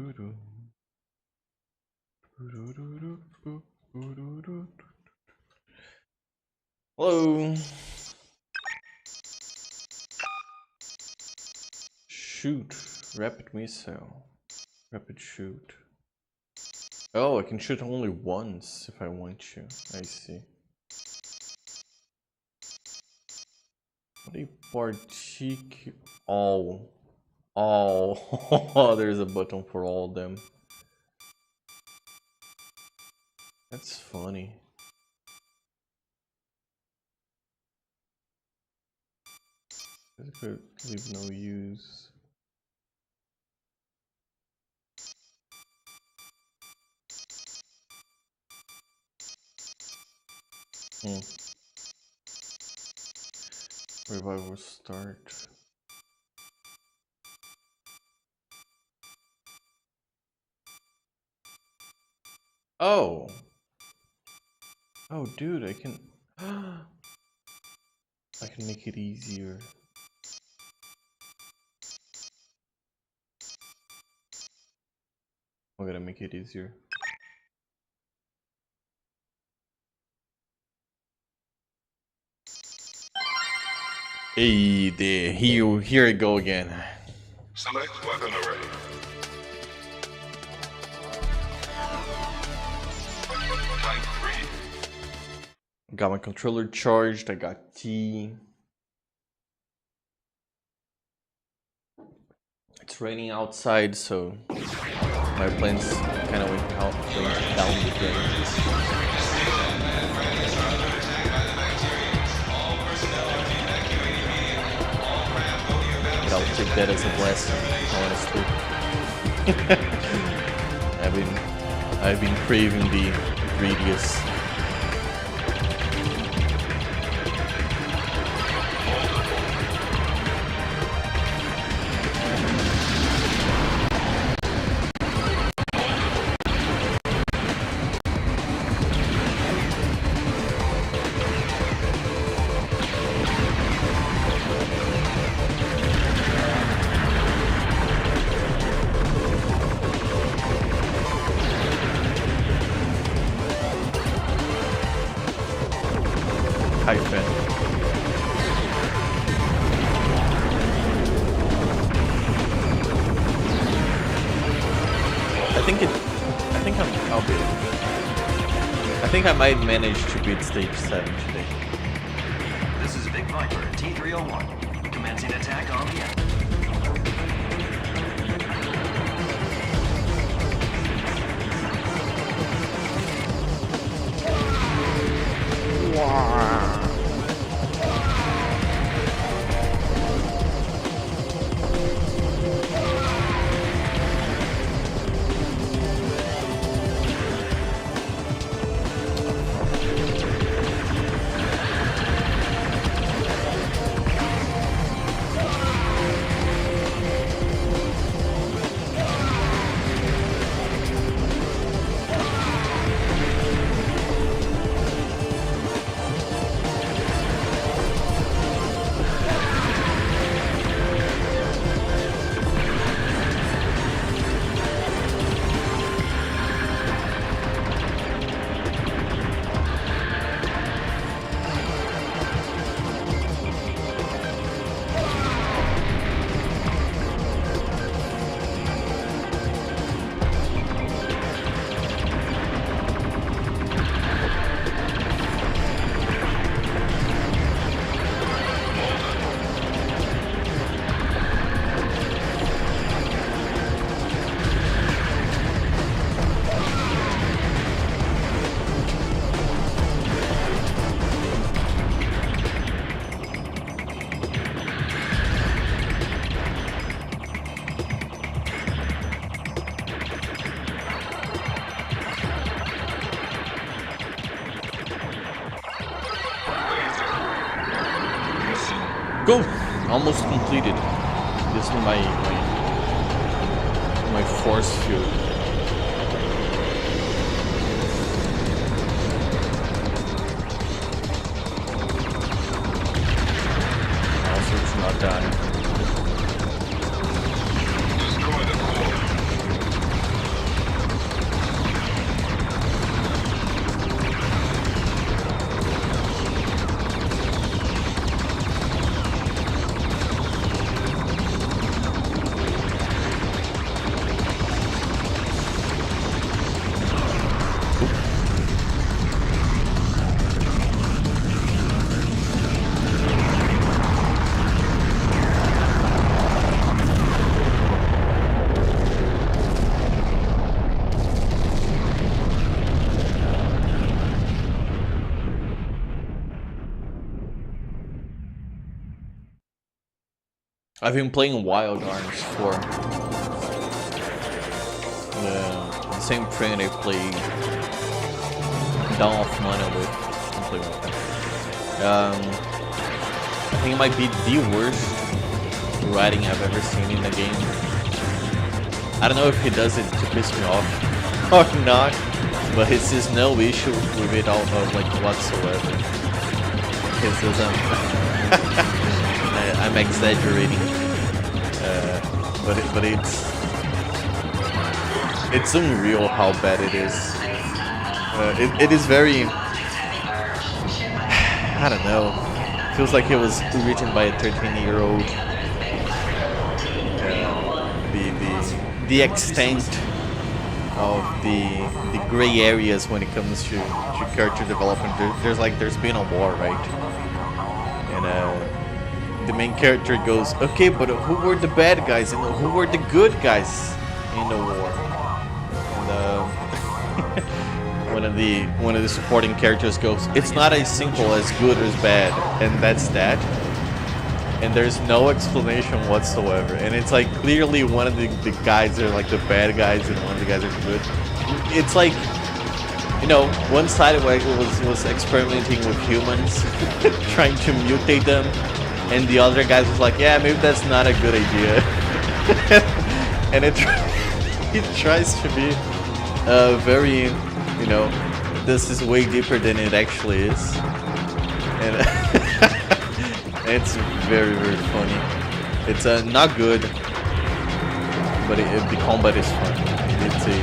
Hello. Shoot. Rapid missile. Rapid shoot. Oh, I can shoot only once if I want to. I see. What a particular... All. There's a button for all of them. That's funny. Could leave no use. Revival start. Oh! Oh, dude, I can... I can make it easier. I'm gonna make it easier. Hey there, here I go again. Select weapon array. Type 3. Got my controller charged, I got tea. It's raining outside, so my plans kind of went down the drain. But I'll take that as a blessing, honestly. I've been craving the Gradius. Hyphen. I think I might manage to beat stage 7 today. This is Big Viper T301. Commencing attack on the enemy. Go! Almost completed. This is my force field. Also, it's not done. Destroy the core. I've been playing Wild Arms for the same friend I played Dawn of Mana with. I think it might be the worst writing I've ever seen in a game. I don't know if he does it to piss me off or not, but it's just no issue with it all like whatsoever. Because I'm exaggerating, but it's unreal how bad it is. It is very, I don't know, feels like it was written by a 13-year-old. The extent of the gray areas when it comes to character development, there's been a war, right? And the main character goes, okay, but who were the bad guys and who were the good guys in the war? And one of the supporting characters goes, it's not as simple as good or bad, and that's that. And there's no explanation whatsoever. And it's like clearly one of the guys are like the bad guys and one of the guys are good. It's like, you know, one side was experimenting with humans, trying to mutate them, and the other guys was like, yeah, maybe that's not a good idea. And it tries to be very, you know, this is way deeper than it actually is. And it's very, very funny. It's not good, but the combat is fun. It's a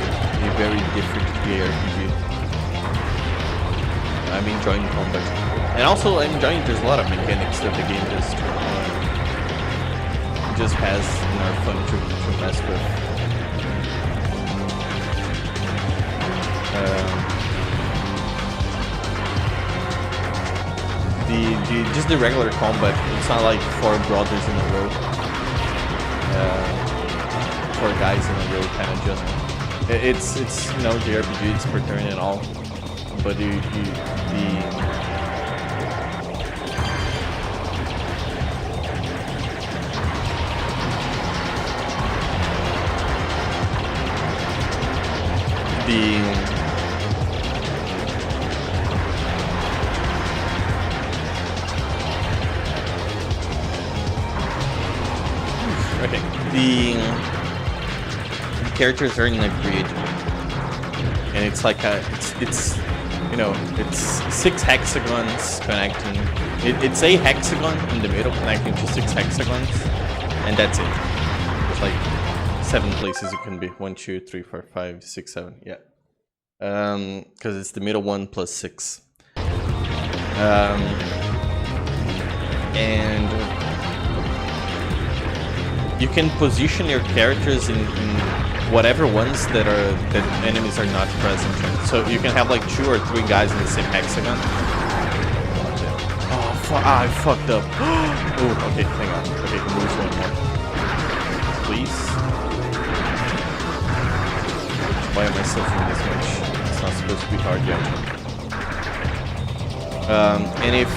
very different RPG. I'm enjoying combat, and also I'm enjoying. There's a lot of mechanics that the game just has, and are fun to mess with. Just the regular combat, it's not like 4 brothers in a row, 4 guys in a row, kind of just. It's you know, the RPG, it's per turn and all, but the the characters are in a grid, and it's like it's you know, it's 6 hexagons connecting. It's a hexagon in the middle connecting to 6 hexagons, and that's it. It's like 7 places you can be. 1, 2, 3, 4, 5, 6, 7. Yeah, because it's the middle one plus 6. And you can position your characters in whatever ones that enemies are not present in. So you can have like 2 or 3 guys in the same hexagon. Oh, I fucked up. Oh, okay, hang on. Okay, lose 1 more. Please. Why am I suffering this much? It's not supposed to be hard yet. And if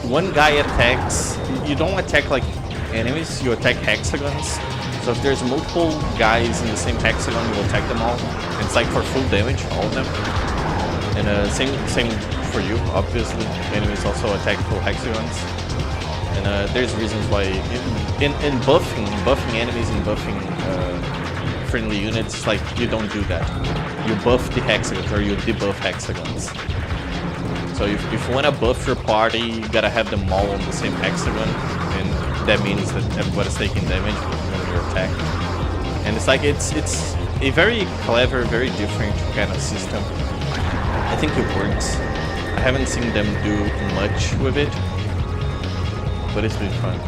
one guy attacks, you don't attack like enemies, you attack hexagons. So if there's multiple guys in the same hexagon, you will attack them all. It's like for full damage, all of them. And same for you, obviously. Enemies also attack full hexagons. And there's reasons why in buffing enemies and buffing friendly units, like you don't do that. You buff the hexagons or you debuff hexagons. So if you want to buff your party, you gotta have them all on the same hexagon, and that means that everybody's taking damage when you attack. And it's like it's a very clever, very different kind of system. I think it works. I haven't seen them do much with it, but it's been fun.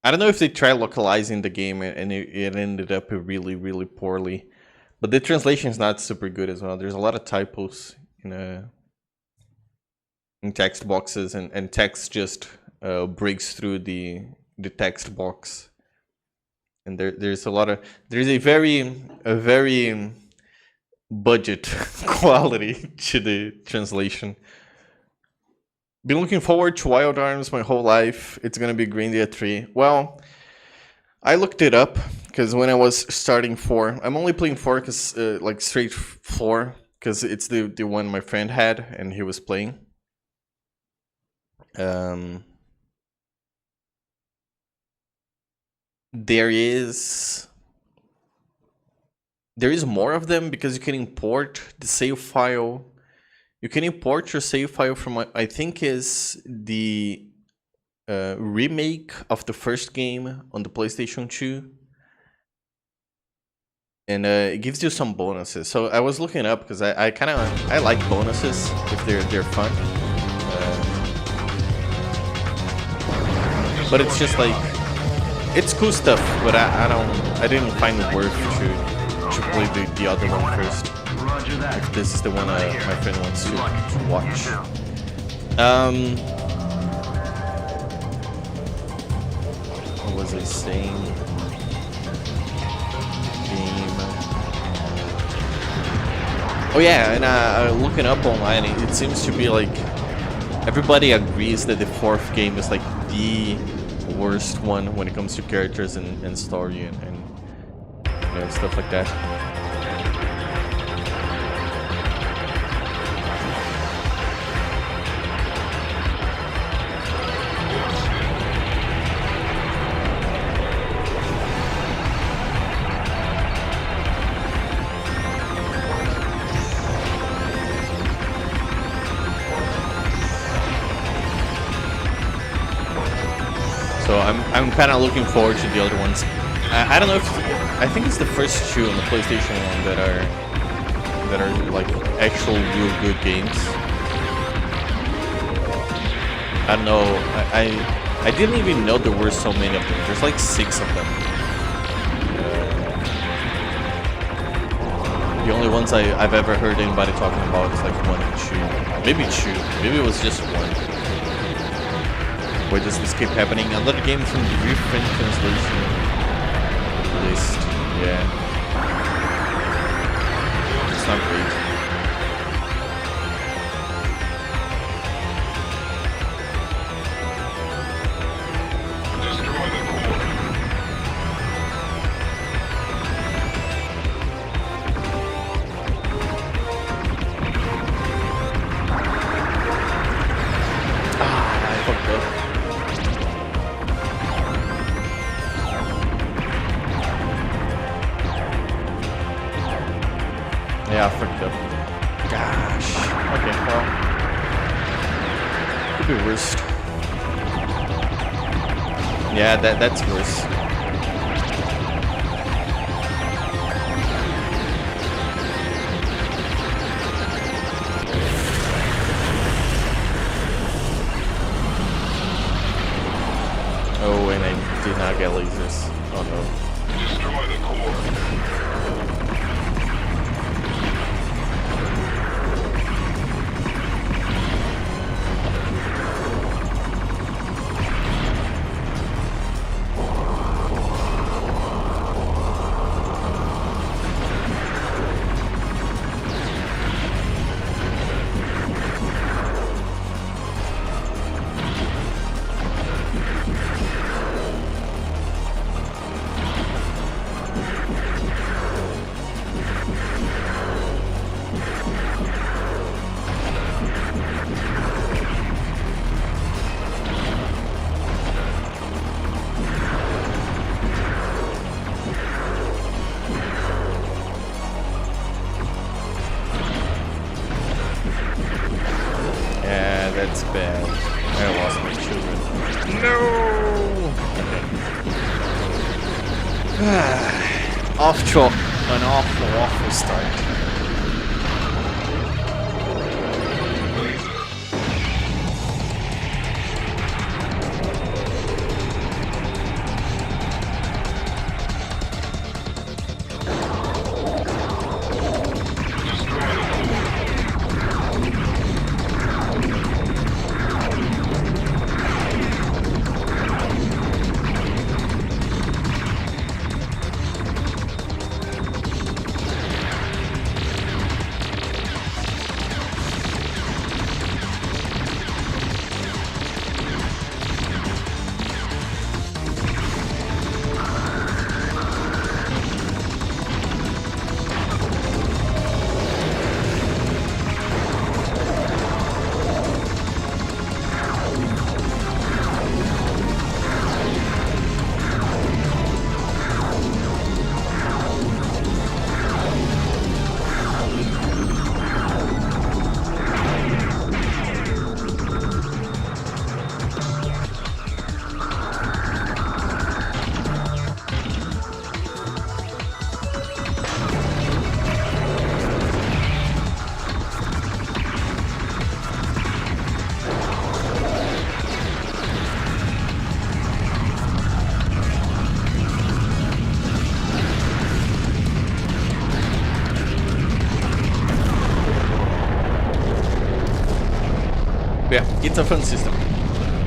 I don't know if they tried localizing the game and it ended up really, really poorly. But the translation is not super good as well. There's a lot of typos in text boxes, and text just breaks through the text box. And there's a very budget quality to the translation. Been looking forward to Wild Arms my whole life. It's gonna be Gradius 3. Well, I looked it up because when I was starting 4, I'm only playing 4 because like straight 4 because it's the one my friend had and he was playing. There is more of them because you can import the save file. You can import your save file from, I think, is the remake of the first game on the PlayStation 2. And it gives you some bonuses. So I was looking up because I like bonuses if they're fun. But it's just like, it's cool stuff, but I didn't find it worth to play the other one first. Roger that. If this is the one my friend wants to watch. What was I saying? Game. Oh yeah, and looking up online, it seems to be like everybody agrees that the 4th game is like the worst one when it comes to characters and story and you know, stuff like that. So I'm kind of looking forward to the other ones. I don't know if I think it's the first 2 on the PlayStation 1 that are like actual real good games. I don't know. I didn't even know there were so many of them. There's like 6 of them. The only ones I've ever heard anybody talking about is like 1 and 2. Maybe 2. Maybe it was just 1. Why does this keep happening? Another game from the reprint translation list. Yeah. It's not great. Destroy the core. I fucked up. Yeah, I fucked up. Gosh. Okay, well. Could be worse. Yeah, that's worse. Oh, and I did not get lasers. Oh no. Destroy the core. That's bad. I lost my children. No! Okay. Off to an awful start. it's a fun system,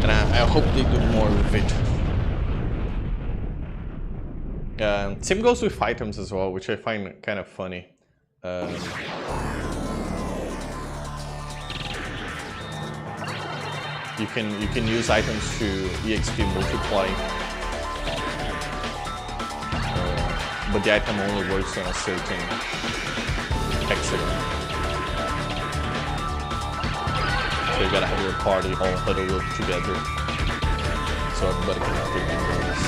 and I hope they do more with it. Same goes with items as well, which I find kind of funny. You can use items to EXP multiply, but the item only works on a certain hexagon. So you gotta have your party all huddle up together, so everybody can take advantage.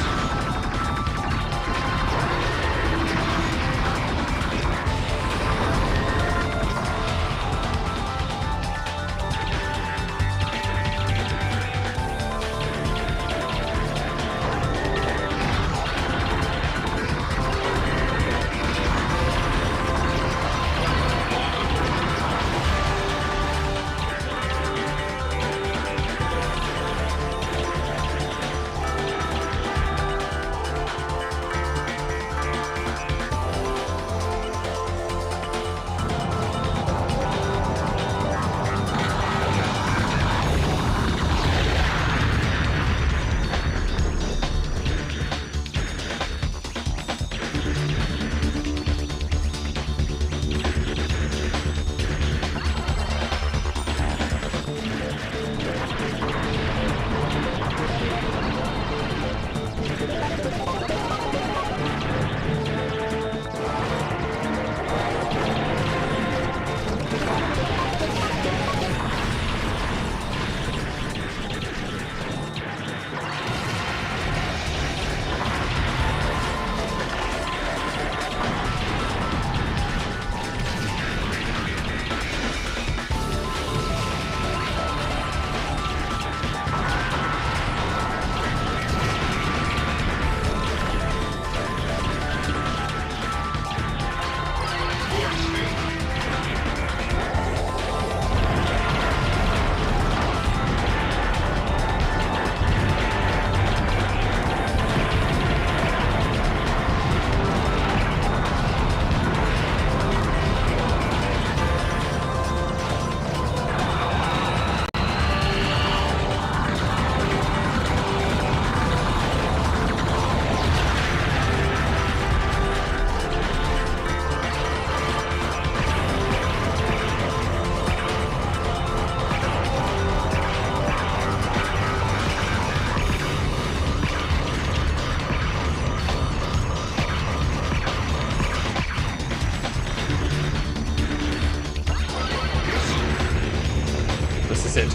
It.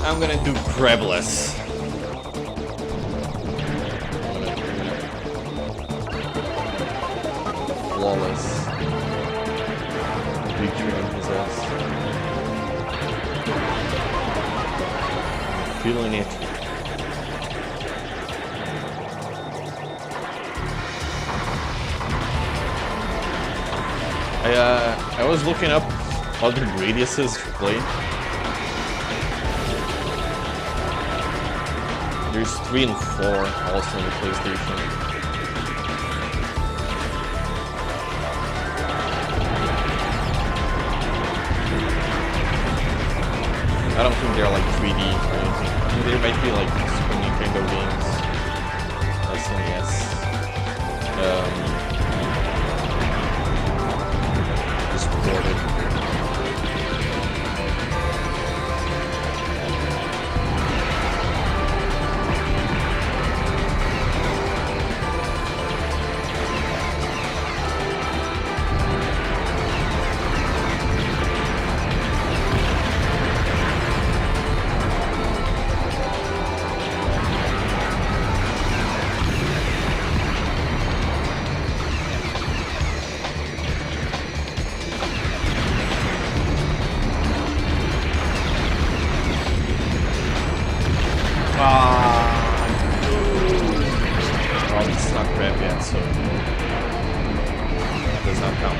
I'm gonna do Grabless. Flawless. Victory on his ass. Feeling it. I was looking up other Gradiuses to play. There's 3 and 4 also on the PlayStation. I don't think they're like 3D or anything. I mean, they might be like Super Nintendo games. SNES. Just ported. Well, it's not grab yet, so that does not count.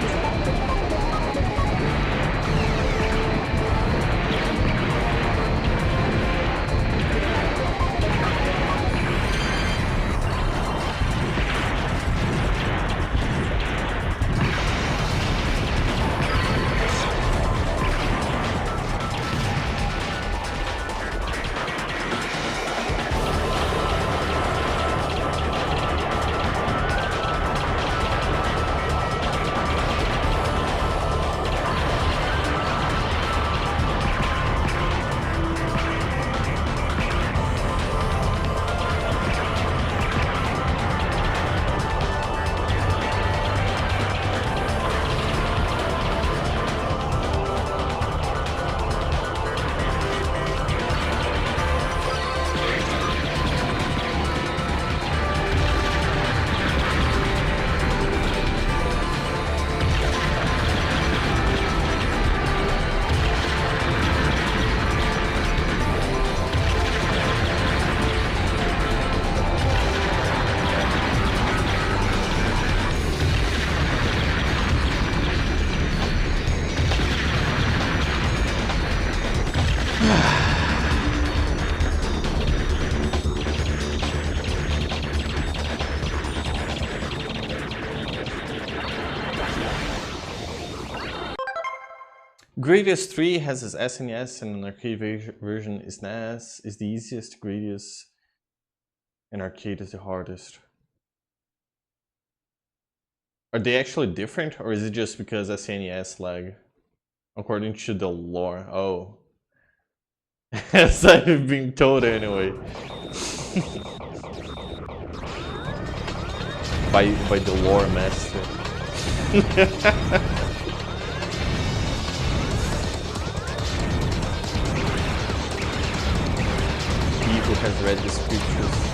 Gradius 3 has his SNES and an arcade version is NES is the easiest, Gradius and arcade is the hardest. Are they actually different or is it just because SNES lag? According to the lore, oh. As I've been told anyway. by the lore master. He who has read the scriptures.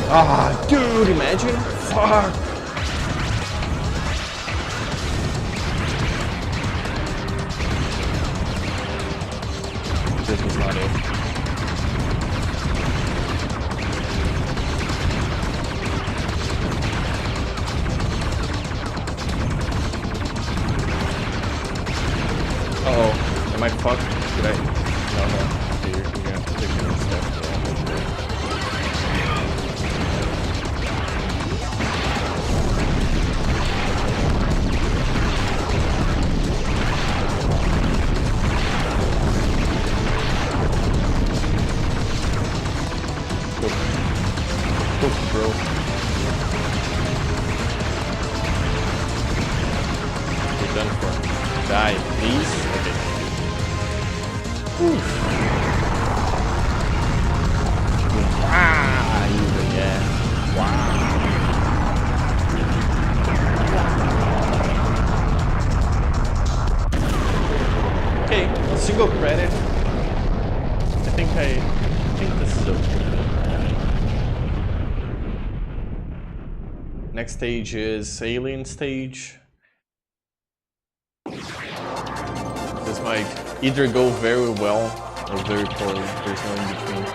Ah, dude, imagine? Fuck! This was not it. Uh-oh. Am I fucked? Did I? No, no. Okay, you're gonna have to take your own step. Bro. We're done for. Die, please. Okay. Oof. Ah, even yeah. Wow. Okay, single credit. I think this is okay. Next stage is Alien stage. This might either go very well or very poorly. There's no in between.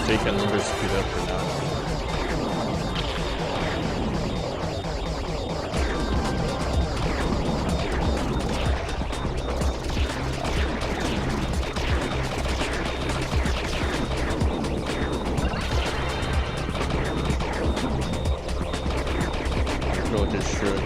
Take another speed up for now. Throw this shirt.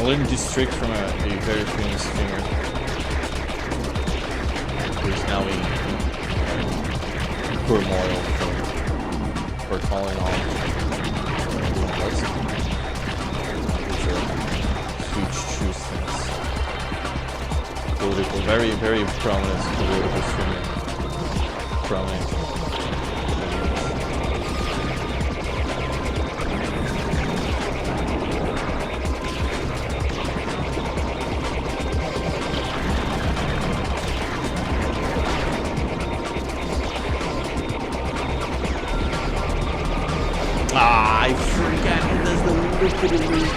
learned this trick from a very famous streamer who's now in turmoil for calling on huge truth things. Political, very, very prominent political streamer. Prominent. I forgot he does the loop.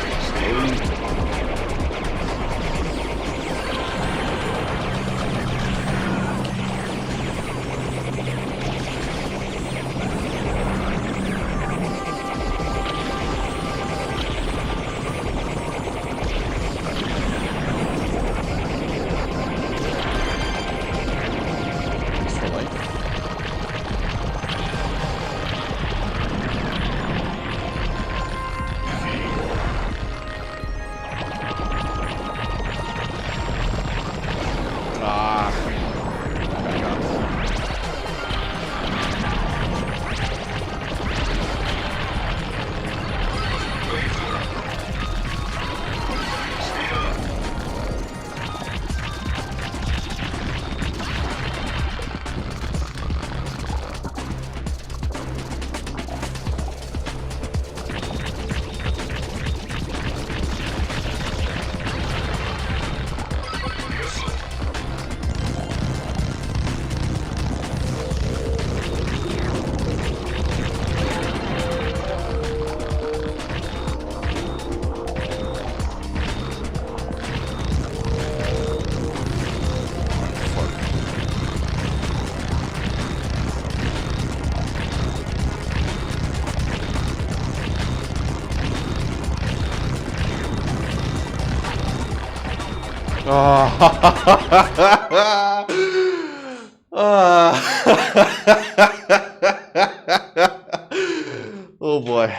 Oh boy.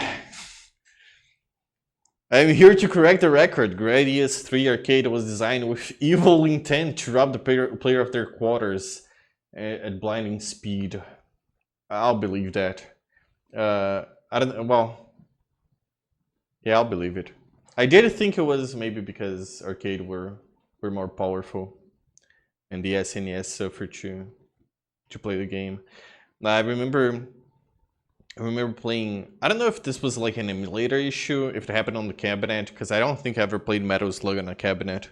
I'm here to correct the record. Gradius V arcade was designed with evil intent to rob the player of their quarters at blinding speed. I'll believe that. I don't. Well, yeah, I'll believe it. I did think it was maybe because arcade were more powerful, and the SNES suffered to play the game. I remember playing. I don't know if this was like an emulator issue, if it happened on the cabinet, because I don't think I ever played Metal Slug on a cabinet.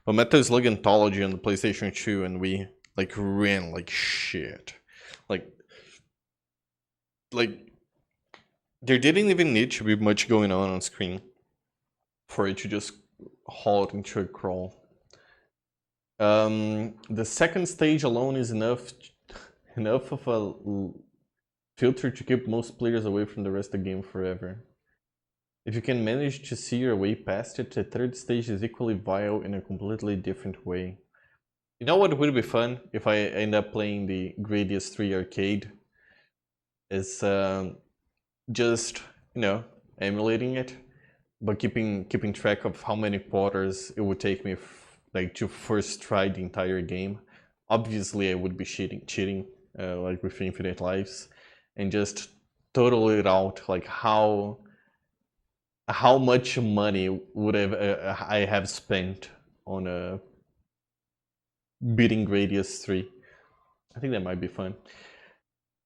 But Metal Slug Anthology on the PlayStation 2, and we like ran like shit. Like there didn't even need to be much going on screen for it to just halt into a crawl. The second stage alone is enough of a filter to keep most players away from the rest of the game forever. If you can manage to see your way past it, the third stage is equally vile in a completely different way. You know what would be fun if I end up playing the Gradius V arcade? Is just, you know, emulating it, but keeping track of how many quarters it would take me like to first try the entire game. Obviously I would be cheating like with infinite lives, and just total it out, like how much money would I have spent on beating Gradius 3. I think that might be fun.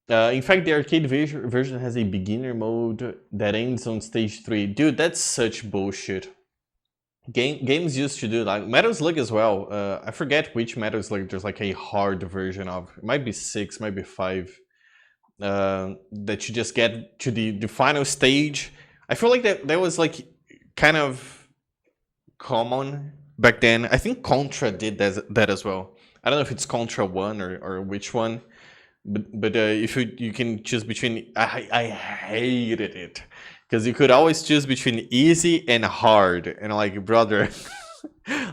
In fact, the arcade version has a beginner mode that ends on stage 3. Dude, that's such bullshit. Games used to do like Metal Slug as well. I forget which Metal Slug there's like a hard version of. It might be 6, might be 5. That you just get to the final stage. I feel like that was like kind of common back then. I think Contra did that as well. I don't know if it's Contra 1 or which one. But if you can choose between, I hated it because you could always choose between easy and hard, and like, brother,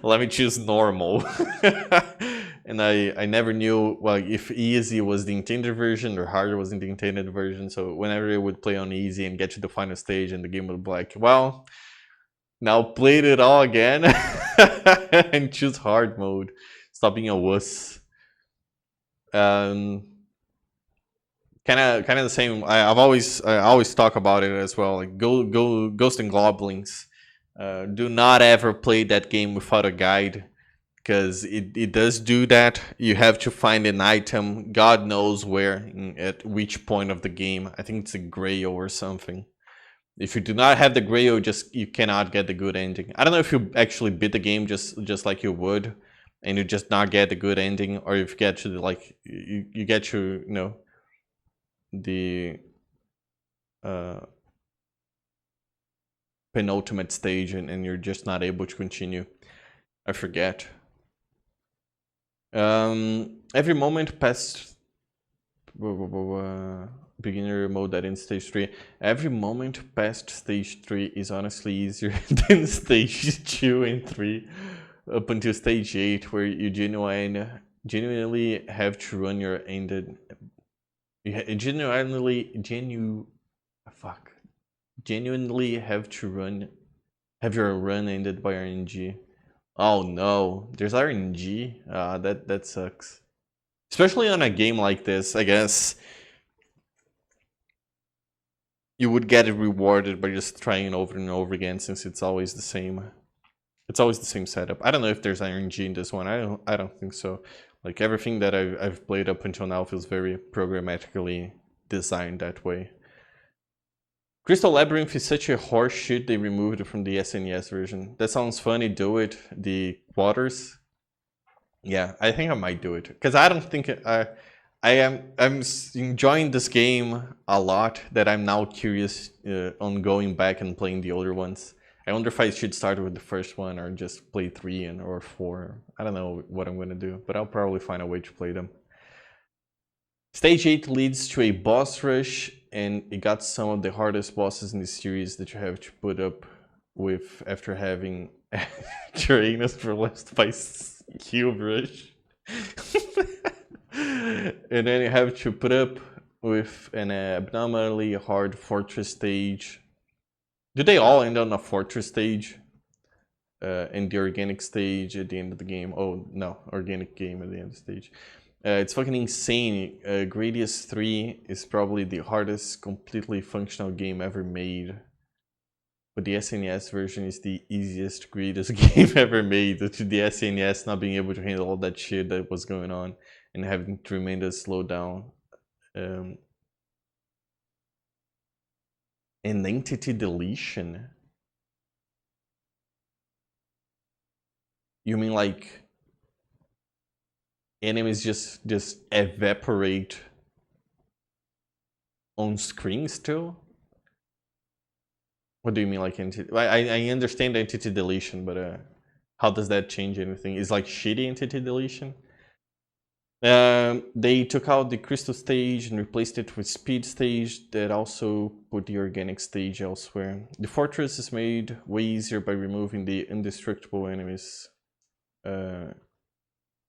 let me choose normal. And I never knew, well, if easy was the intended version or hard was the intended version. So whenever I would play on easy and get to the final stage and the game would be like, well, Now played it all again and choose hard mode. Stop being a wuss. Kind of the same. I always talk about it as well. Like Ghost and Goblins. Do not ever play that game without a guide, because it does do that. You have to find an item, God knows where, at which point of the game. I think it's a Grail or something. If you do not have the Grail, you cannot get the good ending. I don't know if you actually beat the game just like you would, and you just not get the good ending, or if you get to the, like you get to, you know, the penultimate stage, and you're just not able to continue. I forget. Every moment past beginner mode that in stage 3. Every moment past stage 3 is honestly easier than stage 2 and 3 up until stage 8, where you genuinely have to run your ended. You genuinely have to have your run ended by RNG. Oh no, there's RNG? That sucks. Especially on a game like this, I guess you would get it rewarded by just trying it over and over again, since it's always the same. It's always the same setup. I don't know if there's RNG in this one. I don't think so. Like, everything that I've played up until now feels very programmatically designed that way. Crystal Labyrinth is such a horseshit, they removed it from the SNES version. That sounds funny, do it. The quarters. Yeah, I think I might do it. Because I don't think I'm enjoying this game a lot, that I'm now curious on going back and playing the older ones. I wonder if I should start with the first one or just play 3 or 4. I don't know what I'm going to do, but I'll probably find a way to play them. Stage 8 leads to a boss rush, and it got some of the hardest bosses in the series that you have to put up with after having Tyrannus prolapsed by Cube Rush. And then you have to put up with an abnormally hard fortress stage. Do they all end on a fortress stage? And the organic stage at the end of the game? Oh no, organic game at the end of the stage. It's fucking insane. Gradius 3 is probably the hardest completely functional game ever made. But the SNES version is the easiest Gradius game ever made, due to the SNES not being able to handle all that shit that was going on and having to remain to slow down. An entity deletion? You mean like enemies just evaporate on screen still? What do you mean like entity? I understand entity deletion, but how does that change anything? Is like shitty entity deletion? They took out the crystal stage and replaced it with speed stage that also put the organic stage elsewhere. The fortress is made way easier by removing the indestructible enemies.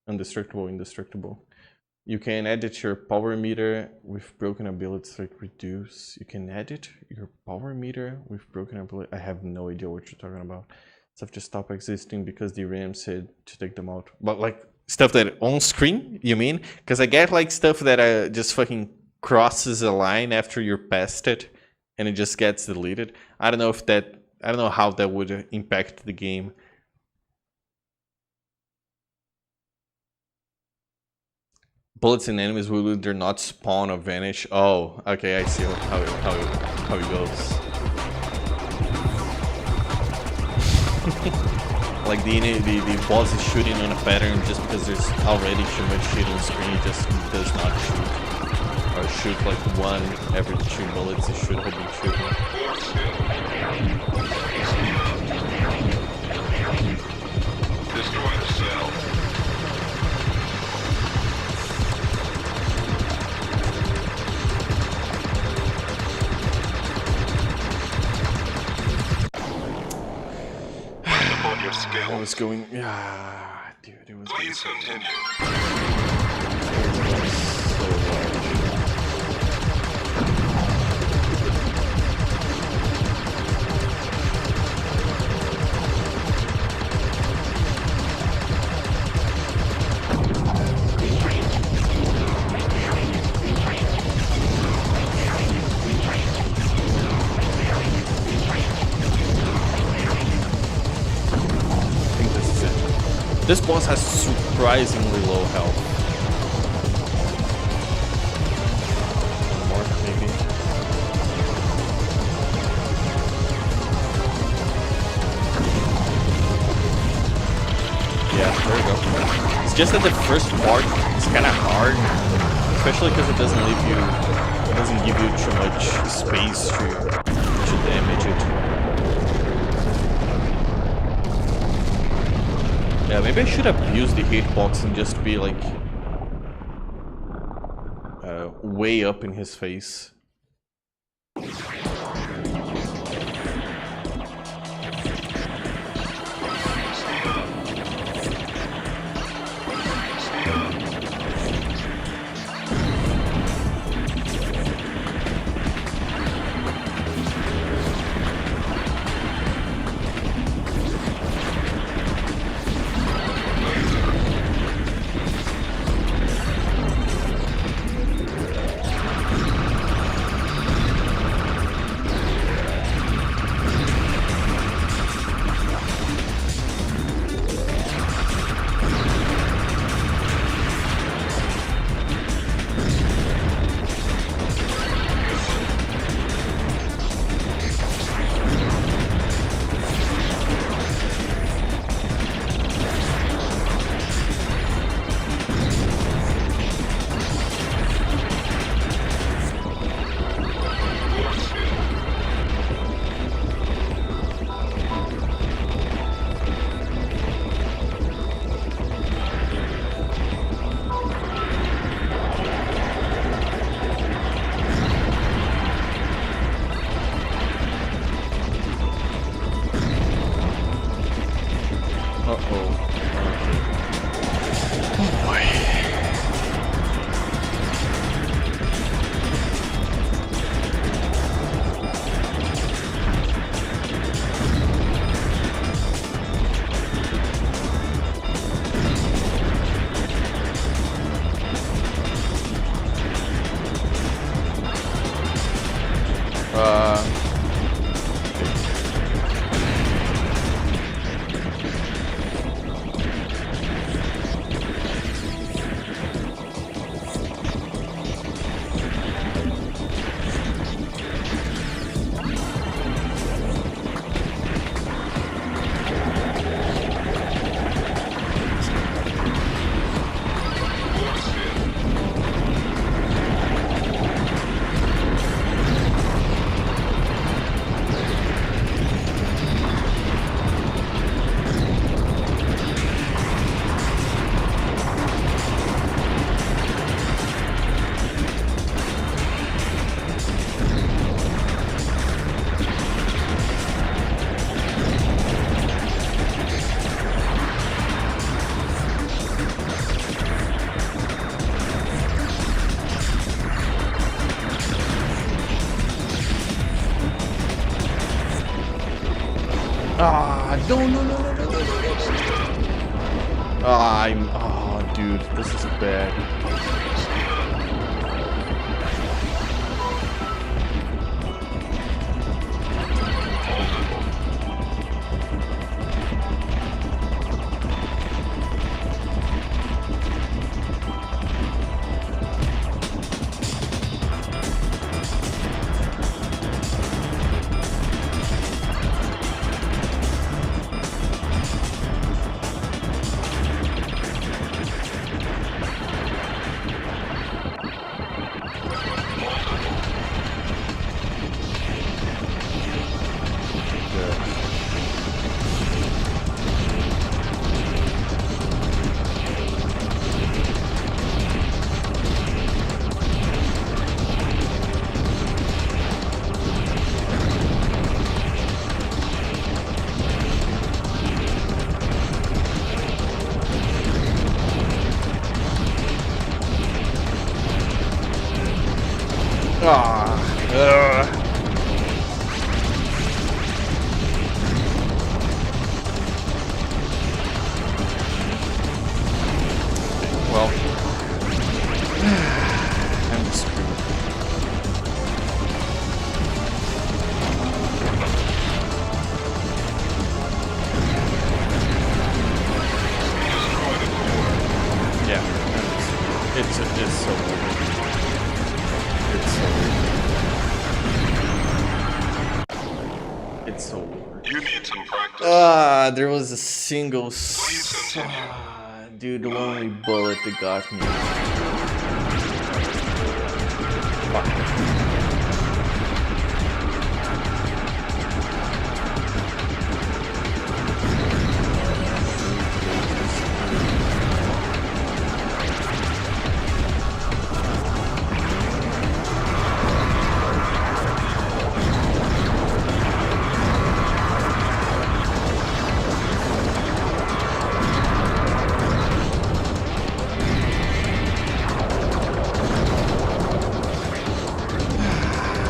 Indestructible. You can edit your power meter with broken abilities like reduce. You can edit your power meter with broken ability. I have no idea what you're talking about. Stuff just stopped existing because the RAM said to take them out. But like stuff that on screen, you mean? Because I get like stuff that just fucking crosses a line after you're past it and it just gets deleted. I don't know how that would impact the game. Bullets and enemies will either not spawn or vanish. Oh, okay, I see how it goes. Like the boss is shooting on a pattern just because there's already too much shit on screen, it just does not shoot. Or shoot like one every 2 bullets it should have been shooting. Destroy the cell. I was going, yeah, dude, it was. Please continue. This boss has surprisingly low health. One more, maybe. Yeah, there we go. It's just that the first part is kind of hard, especially because it doesn't give you too much space to damage it. Yeah, maybe I should have used the hitbox and just be like way up in his face. Ah, no. Oh, dude, this is bad. Well, I'm screwed. It's so weird. It's so weird. It's so weird. You need some practice. There was a single. Dude, the only bullet that got me. Fuck.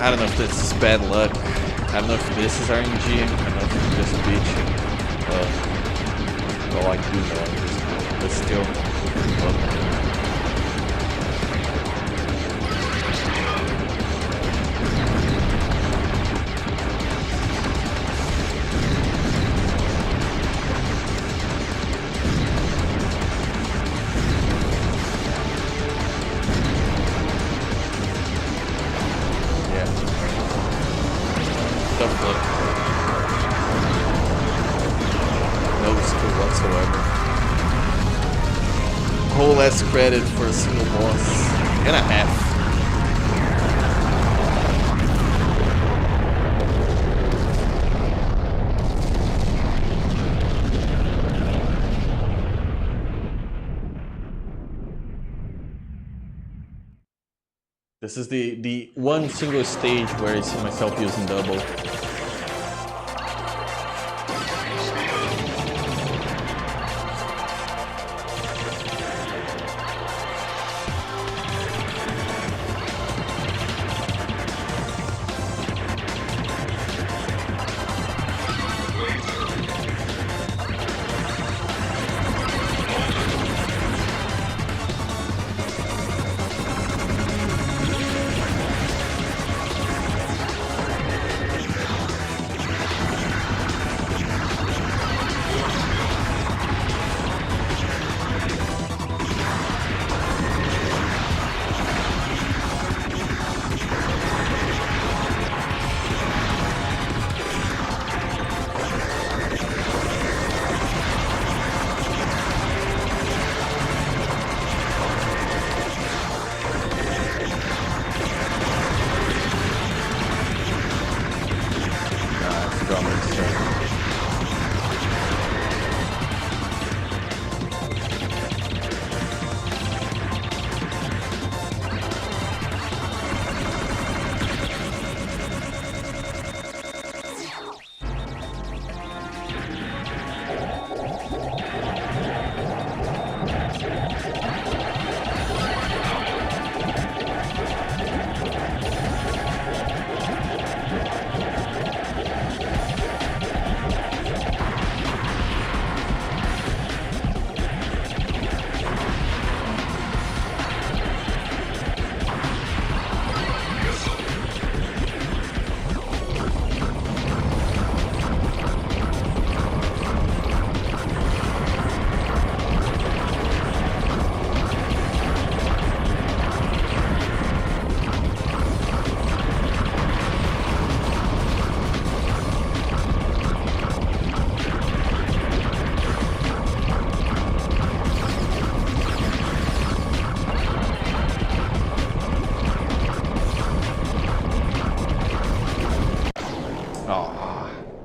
I don't know if this is bad luck. I don't know if this is RNG. I don't know if it's just a bitch. Well, I do know this, but still. No skill whatsoever. Whole less credit for a single boss and a half. This is the one single stage where I see myself using double.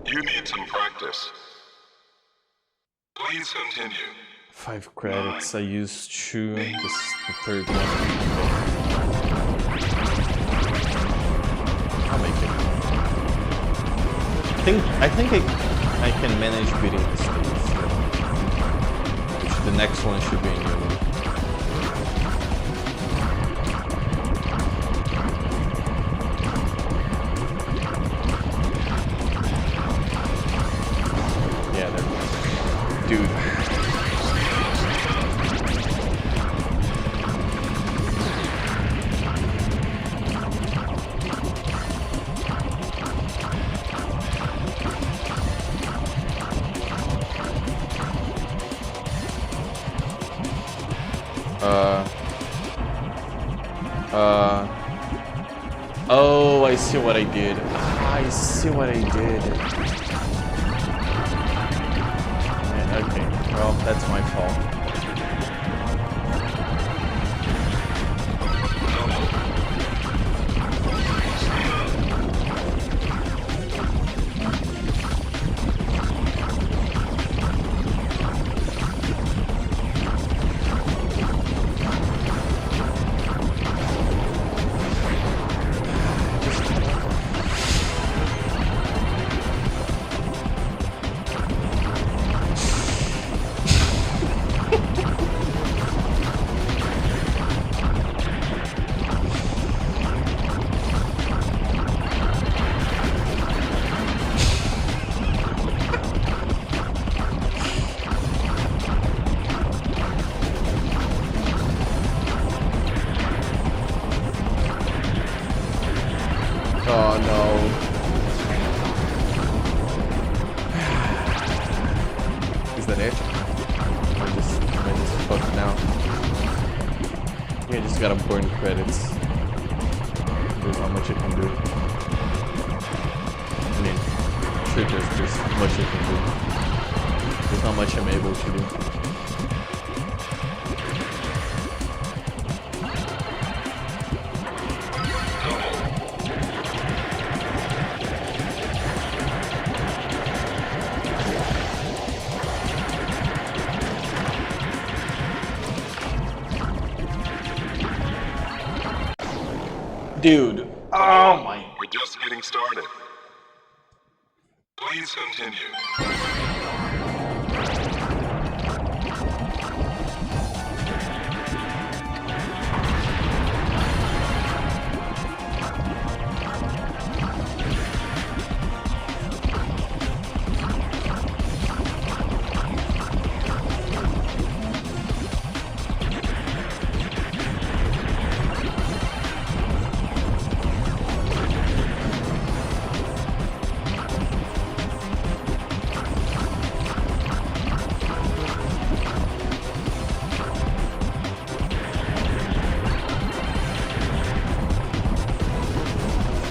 You need some practice. Please continue. 5 credits. I used 2. This is the third one. I'll make it. I think I can manage beating this stage. The next one should be in your way. Yeah, there we go. Dude. Oh, I see what I did. I see what I did. Okay, well, that's my fault. Oh no. Is that it? I just fucked now. Yeah, I just gotta burn credits. There's not much I can do. I mean, sure there's much I can do. There's not much I'm able to do. Dude, oh my. We're just getting started. Please continue.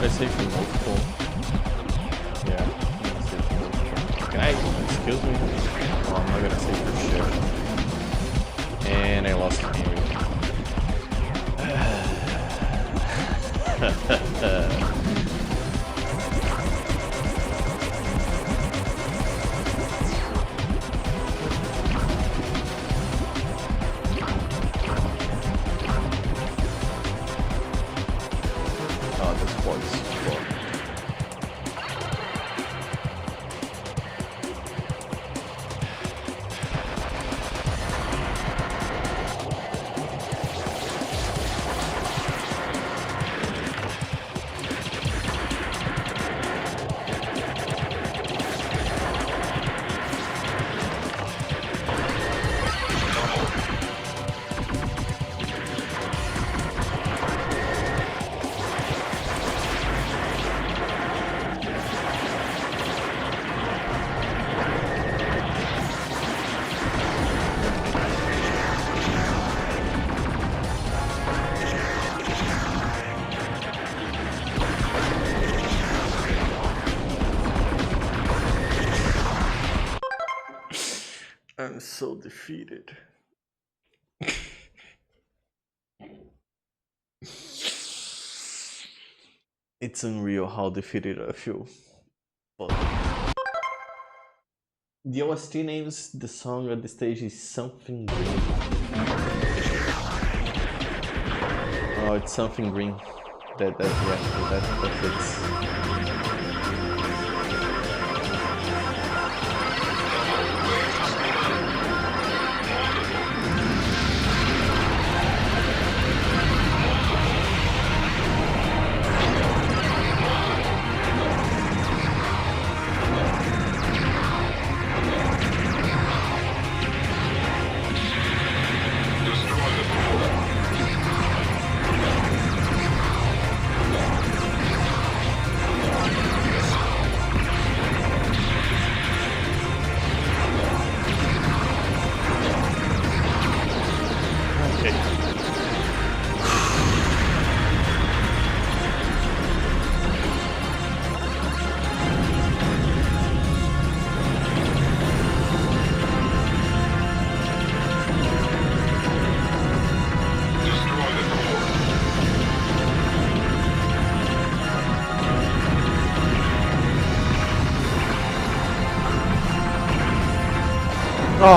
I say for multiple? Yeah, I'm gonna say for multiple. Can I, excuse me? Oh, I'm not gonna say for sure. And I lost the game. Oh, this board's full. I'm so defeated. It's unreal how defeated I feel. But the OST names the song at the stage is Something Green. Oh, it's Something Green. That fits. Oh.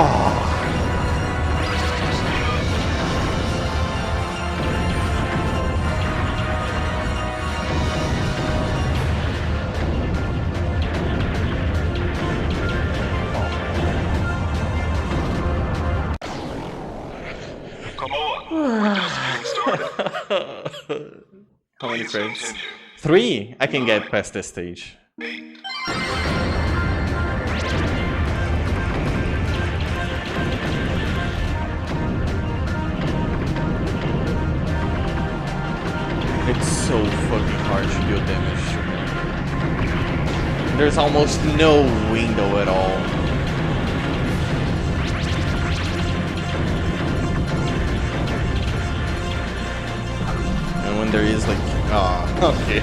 Come on, we're just getting started. How many Please frames? continue. 3. I can get past this stage. 8. It's so fucking hard to deal damage to him. There's almost no window at all. And when there is like, okay.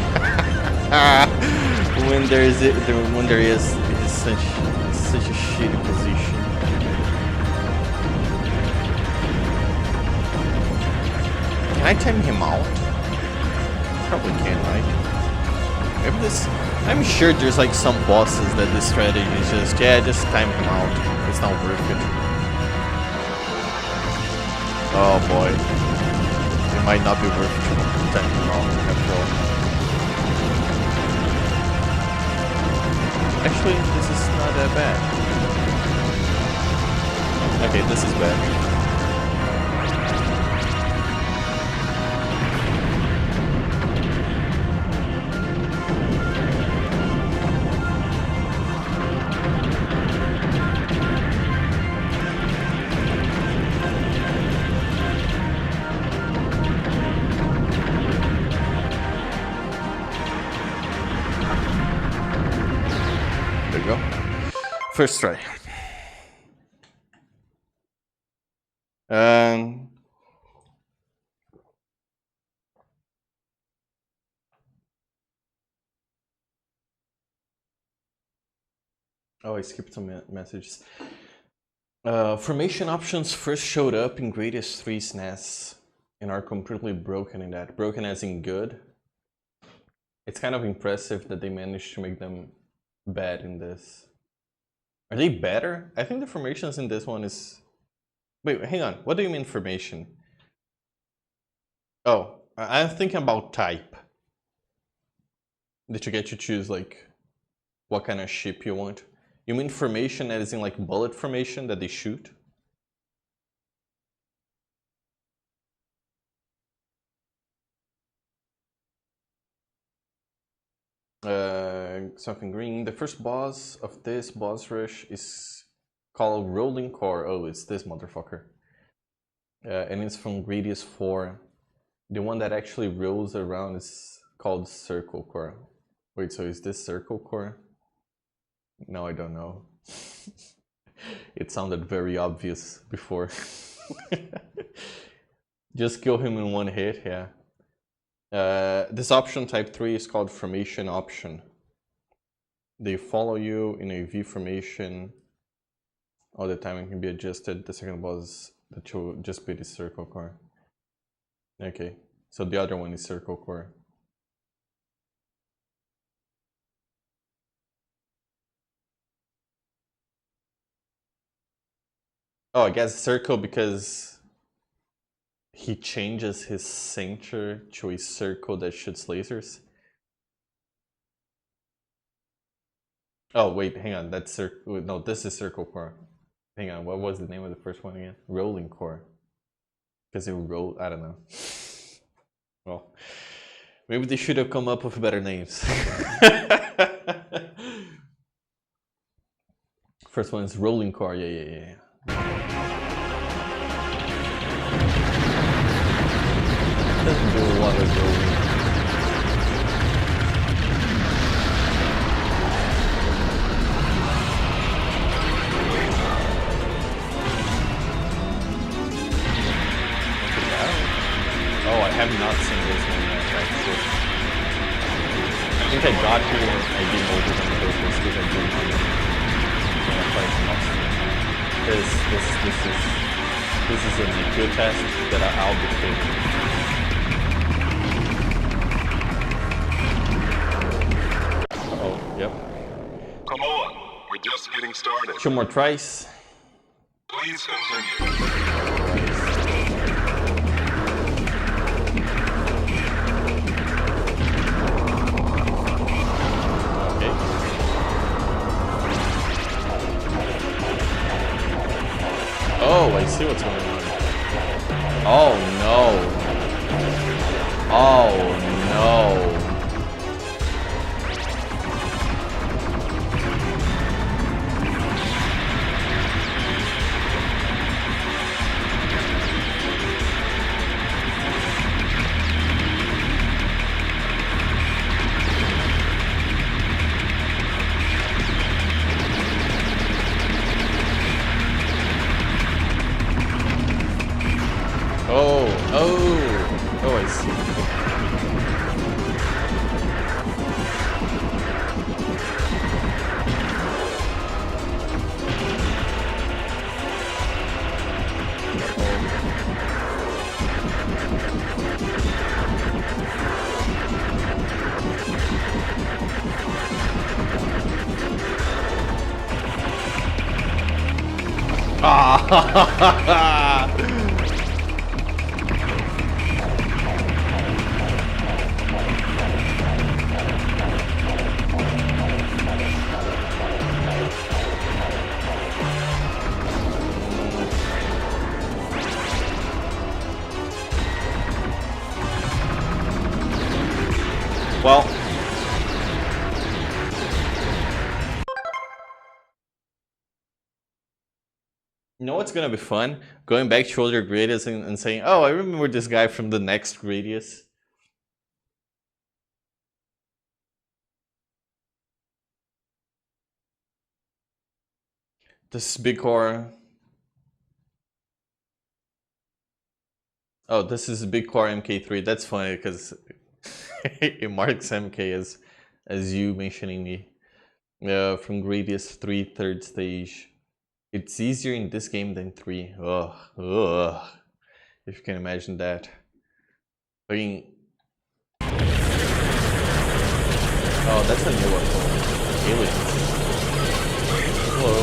when there is it's such a shitty position. Can I time him out? Probably can, right? Maybe this. I'm sure there's like some bosses that this strategy is just, yeah, just time him out. It's not worth it. Oh boy. It might not be worth it to time him out after all. Actually, this is not that bad. Okay, this is bad. First try. Oh, I skipped some messages. Formation options first showed up in Gradius V SNES and are completely broken in that. Broken as in good. It's kind of impressive that they managed to make them bad in this. Are they better? I think the formations in this one is... Wait, hang on. What do you mean formation? Oh, I'm thinking about type. That you get to choose like what kind of ship you want. You mean formation as in like bullet formation that they shoot? Something green. The first boss of this boss rush is called Rolling Core. Oh, it's this motherfucker. And it's from Gradius IV. The one that actually rolls around is called Circle Core. Wait, so is this Circle Core? No, I don't know. It sounded very obvious before. Just kill him in one hit, yeah. This option type 3 is called Formation Option. They follow you in a V formation all the time and can be adjusted. The second boss that will just be the Circle Core. Okay, so the other one is Circle Core. Oh, I guess Circle because he changes his center to a circle that shoots lasers. Oh wait, hang on, that's Circle. No, this is Circle Core. Hang on, what was the name of the first one again? Rolling Core. Because it roll, I don't know. Well, maybe they should have come up with better names. First one is Rolling Core, yeah. Doesn't do a lot of rolling. Oh, I have not seen this one yet, actually. I think I got here, I didn't open it on purpose because I didn't want it. And I quite lost it. This is a good test that I'll be taking. Oh, yep. Come on, we're just getting started. 2 more tries. Please continue. Okay. Oh, I see what's going on. Oh no. Oh no. Oh, I see. Ah! Well, you know what's gonna be fun? Going back to older Gradius and saying, "Oh, I remember this guy from the next Gradius." This is big core. Oh, this is big core MK3. That's funny because it marks MK as you mentioning me. From Gradius 3 third stage. It's easier in this game than 3. Ugh. Ugh. If you can imagine that. I mean... Oh, that's a new one. Aliens. Hello.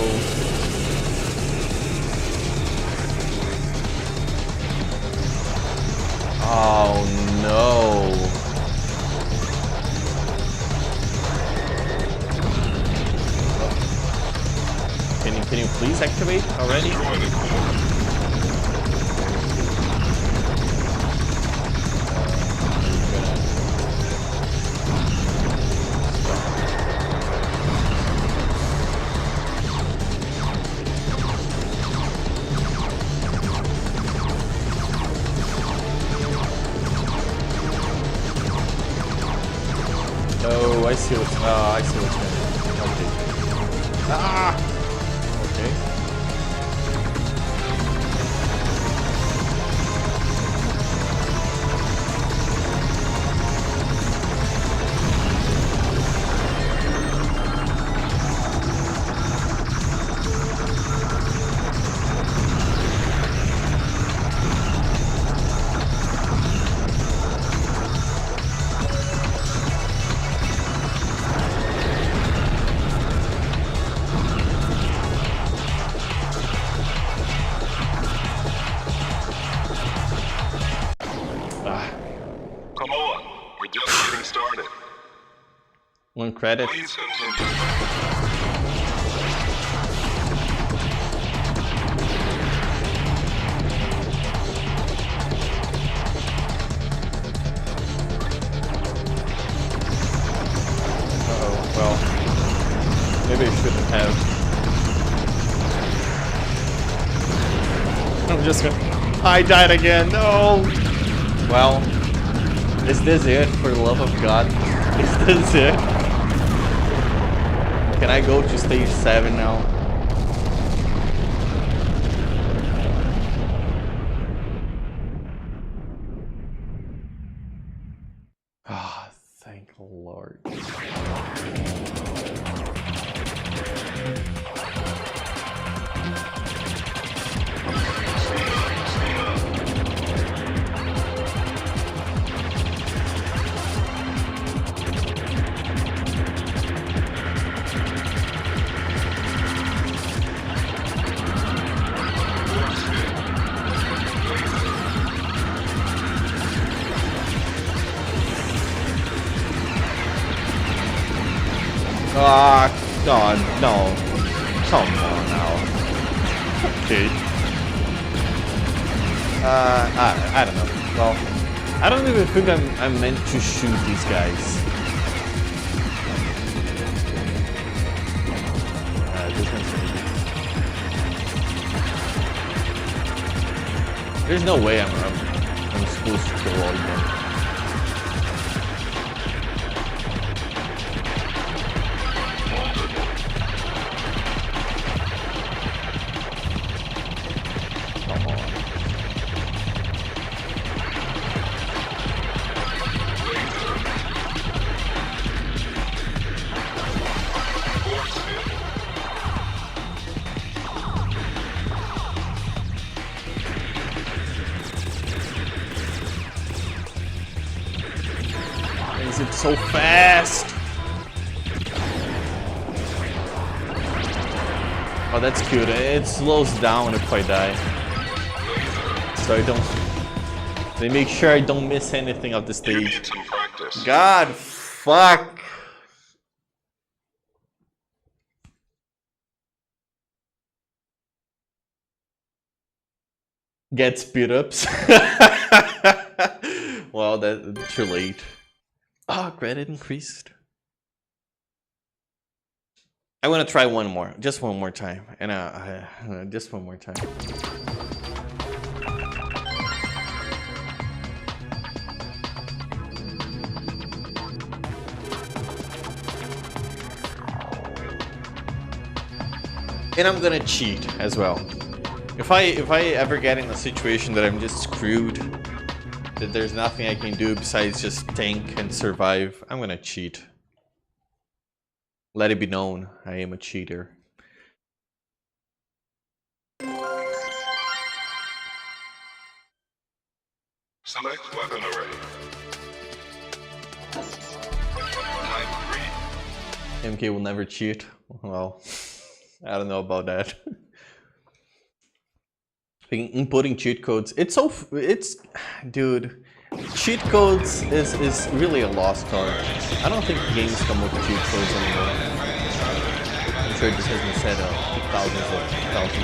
Oh no. Can you please activate already? Oh, I see what's. Oh, I see what's going on. Okay. Ah. Okay. Come on, we're just getting started. One credit. Please continue. Uh-oh, well, maybe I shouldn't have. I'm just gonna... I died again, no! Well, is this it, for the love of God? Is this it? Can I go to stage 7 now? Ah, thank the Lord. Ah, God, no. Come on now. Okay. I don't know. Well, I don't even think I'm meant to shoot these guys. This one's There's no way I'm supposed to kill all of them. Come on. Is it so fast? Oh, that's cute. It slows down if I die. So I don't... They make sure I don't miss anything of the You stage. need some practice. God, fuck. Get speed ups. Well, that's too late. Oh, credit increased. I want to try one more, just one more time, and just one more time. And I'm gonna cheat as well. If I ever get in a situation that I'm just screwed, that there's nothing I can do besides just tank and survive, I'm gonna cheat. Let it be known, I am a cheater. Select weapon array. Type 3. MK will never cheat. Well, I don't know about that. Inputting cheat codes, dude, cheat codes is really a lost art. I don't think games come with cheat codes anymore. I'm sure this has been said thousands of times.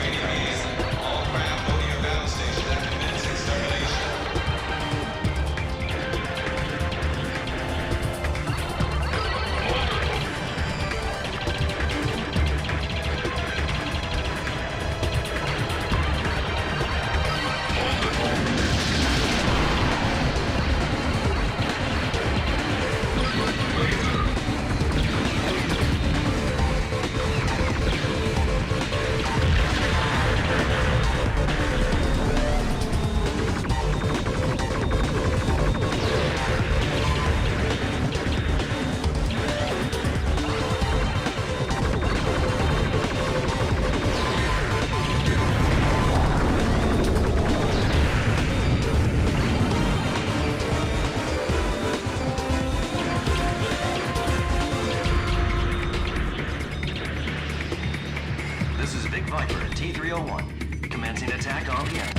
This is Big Viper at T301. Commencing attack on the enemy.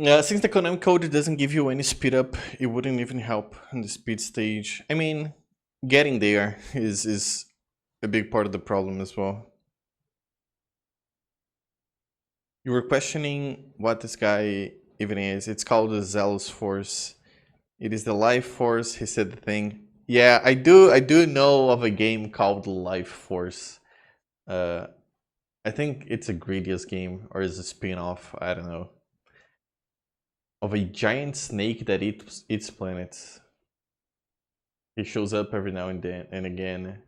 Since the Konami code doesn't give you any speed up, it wouldn't even help in the speed stage. I mean, getting there is a big part of the problem as well. You were questioning what this guy even is. It's called the Zealous Force. It is the life force, he said the thing. Yeah, I do know of a game called Life Force. I think it's a Gradius game, or is a spin-off, I don't know. Of a giant snake that eats planets. He shows up every now and then and again.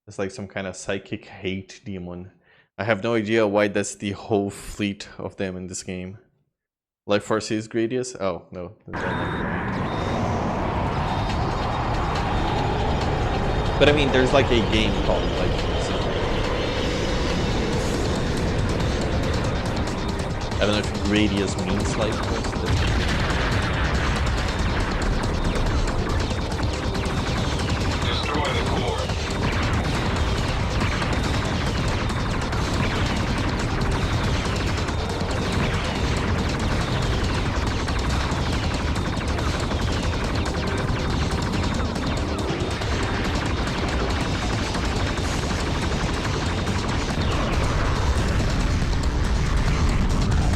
It's like some kind of psychic hate demon. I have no idea why that's the whole fleet of them in this game. Life Force is Gradius? Oh, no. But I mean, there's like a game called Life Force. I don't know if Gradius means Life Force. Destroy the core.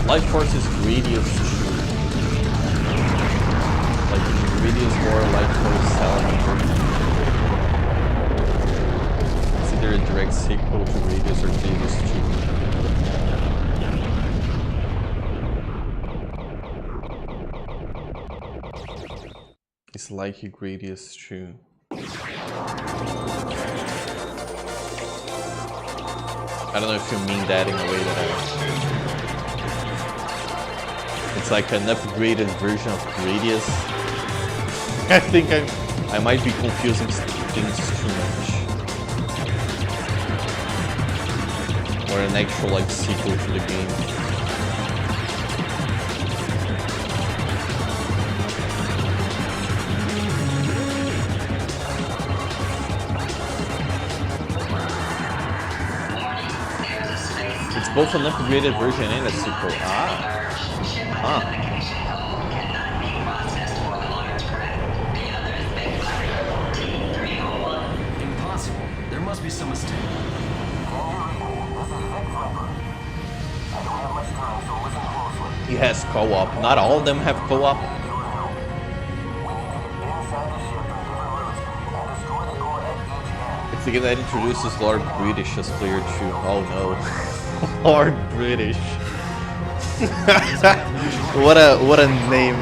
Life Force is Gradius 2. Like Gradius War, Life Force Salamander. It's either a direct sequel to Gradius or Gradius 2. It's like a Gradius 2. I don't know if you mean that in a way that it's like an upgraded version of Gradius. I think I might be confusing things too much. Or an actual like sequel to the game. It's both an upgraded version and a sequel. Ah. Huh. Impossible. There must be some mistake. He has co-op. Not all of them have co-op. It's the game that introduces Lord British as player 2. Oh no. Lord British. what a name.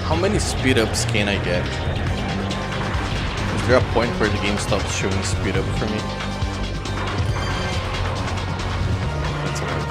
How many speed ups can I get? Is there a point where the game stops showing speed up for me? That's alright.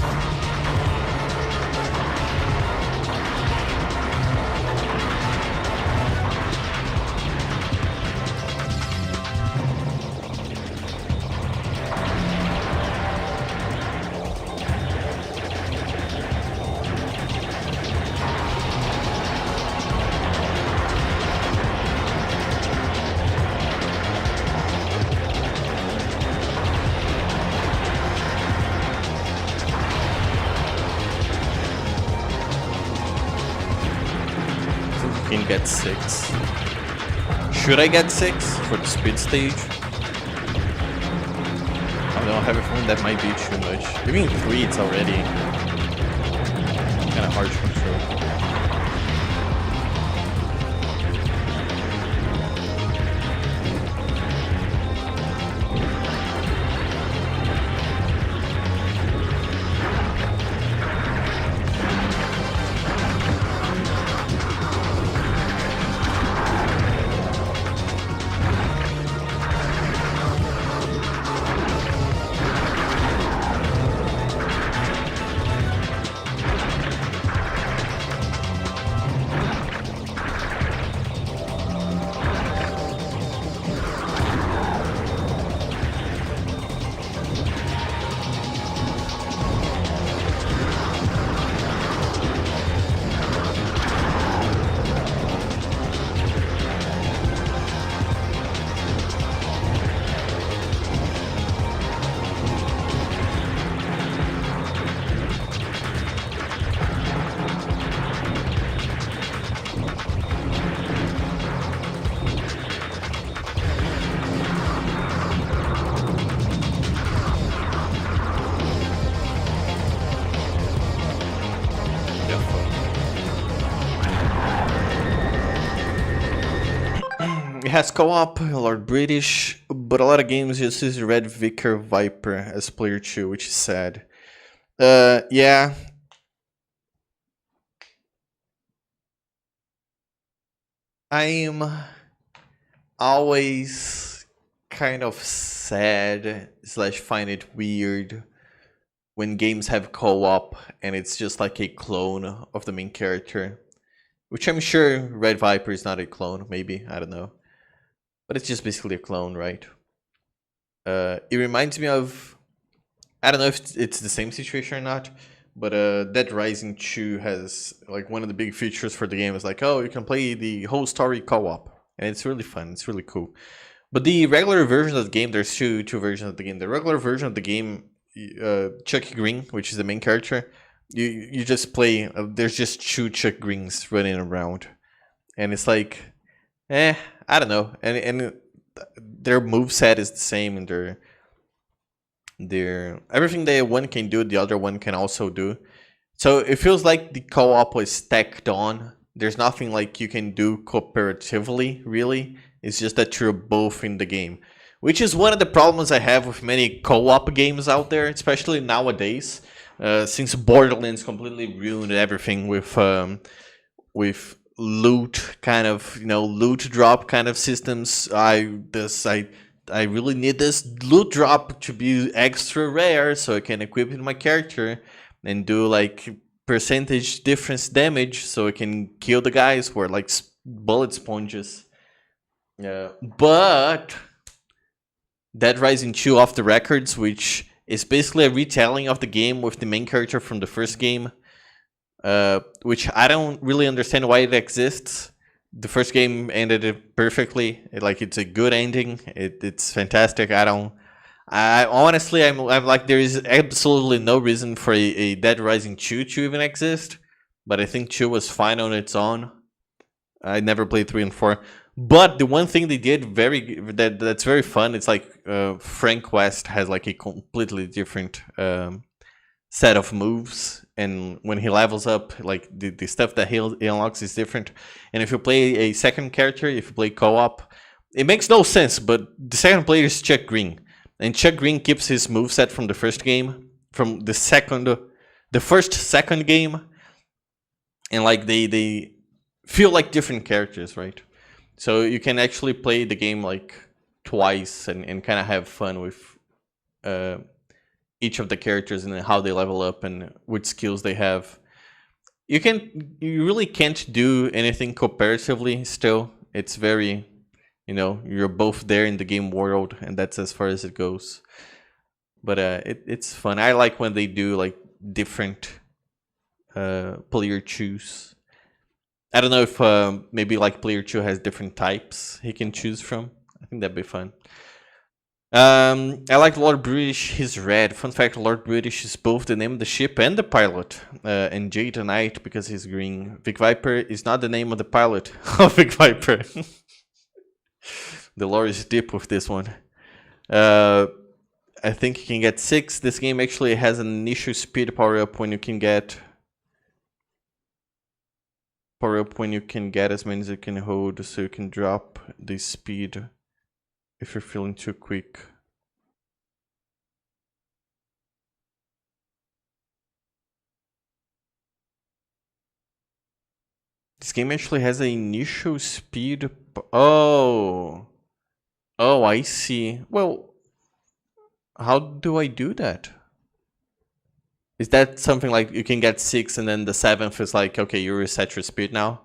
Can get 6. Should I get 6 for the speed stage? I don't know, I have a feeling that might be too much. Even 3 it's already kind of hard to control. has co-op, Lord British, but a lot of games just use Red Vicar Viper as player 2, which is sad. Yeah. I am always kind of sad / find it weird when games have co-op and it's just like a clone of the main character. Which I'm sure Red Viper is not a clone, maybe, I don't know. But it's just basically a clone, right? It reminds me of... I don't know if it's the same situation or not, but Dead Rising 2 has, like, one of the big features for the game is like, oh, you can play the whole story co-op. And it's really fun, it's really cool. But the regular version of the game, there's two versions of the game. The regular version of the game, Chuck Green, which is the main character, you just play, there's just 2 Chuck Greens running around. And it's like, I don't know. And their moveset is the same, and their everything that one can do, the other one can also do. So it feels like the co-op was stacked on. There's nothing like you can do cooperatively, really. It's just that you're both in the game. Which is one of the problems I have with many co-op games out there, especially nowadays. Since Borderlands completely ruined everything with loot kind of, loot drop kind of systems. I really need this loot drop to be extra rare so I can equip it in my character and do like percentage difference damage so I can kill the guys who are like bullet sponges. But Dead Rising 2 Off the Records, which is basically a retelling of the game with the main character from the first game, which I don't really understand why it exists. The first game ended it perfectly. It's a good ending. It's fantastic. I honestly, I'm like, there is absolutely no reason for a Dead Rising 2 to even exist. But I think 2 was fine on its own. I never played 3 and 4. But the one thing they did that's very fun, it's like Frank West has like a completely different set of moves, and when he levels up, like the stuff that he unlocks is different. And if you play a second character, if you play co-op, it makes no sense, but the second player is Chuck Green, and Chuck Green keeps his moveset from the first game, from the first second game, and like they feel like different characters, right? So you can actually play the game like twice and kind of have fun with each of the characters and how they level up and which skills they have. You really can't do anything cooperatively still. It's very, you're both there in the game world, and that's as far as it goes. But it's fun. I like when they do like different player choose. I don't know if maybe like player 2 has different types he can choose from. I think that'd be fun. I like Lord British, he's red. Fun fact, Lord British is both the name of the ship and the pilot. And Jade Knight because he's green. Vic Viper is not the name of the pilot of Vic Viper. The lore is deep with this one. I think you can get 6. This game actually has an initial speed power up when you can get as many as you can hold, so you can drop the speed if you're feeling too quick. This game actually has an initial speed. Oh, I see. Well, how do I do that? Is that something like you can get 6 and then the 7th is like, okay, you reset your speed now?